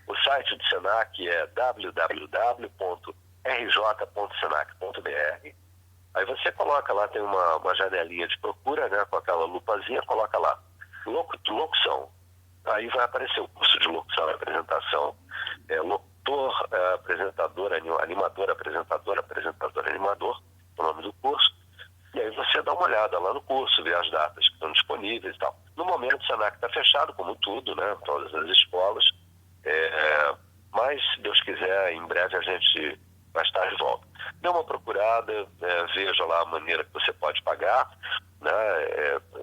O site do Senac é www.rj.senac.br. Aí você coloca lá, tem uma janelinha de procura, né, com aquela lupazinha, coloca lá, locução. Aí vai aparecer o curso de locução e apresentação, locutor, apresentador, animador, apresentador, animador, o nome do curso. E aí você dá uma olhada lá no curso, vê as datas que estão disponíveis e tal. No momento o Senac está fechado, como tudo, né? Todas as escolas. Mas, se Deus quiser, em breve a gente vai estar de volta. Dê uma procurada, veja lá a maneira que você pode pagar, né?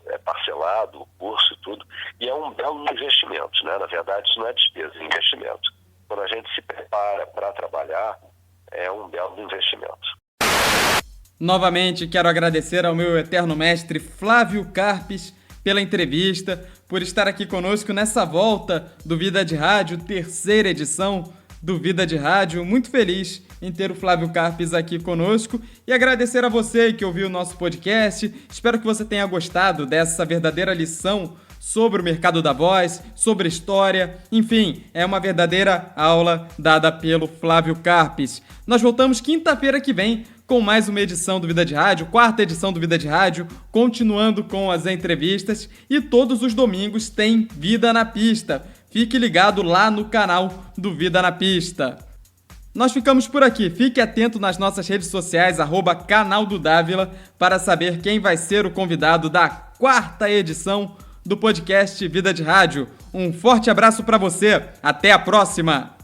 É parcelado o curso e tudo. E é um belo investimento, né? Na verdade, isso não é despesa, é investimento. Quando a gente se prepara para trabalhar, é um belo investimento. Novamente, quero agradecer ao meu eterno mestre Flávio Carpes pela entrevista, por estar aqui conosco nessa volta do Vida de Rádio, terceira edição do Vida de Rádio. Muito feliz em ter o Flávio Carpes aqui conosco e agradecer a você que ouviu o nosso podcast. Espero que você tenha gostado dessa verdadeira lição sobre o mercado da voz, sobre história, enfim, é uma verdadeira aula dada pelo Flávio Carpes. Nós voltamos quinta-feira que vem com mais uma edição do Vida de Rádio, quarta edição do Vida de Rádio, continuando com as entrevistas, e todos os domingos tem Vida na Pista. Fique ligado lá no canal do Vida na Pista. Nós ficamos por aqui. Fique atento nas nossas redes sociais, @canal do Dávila, para saber quem vai ser o convidado da quarta edição do podcast Vida de Rádio. Um forte abraço para você. Até a próxima!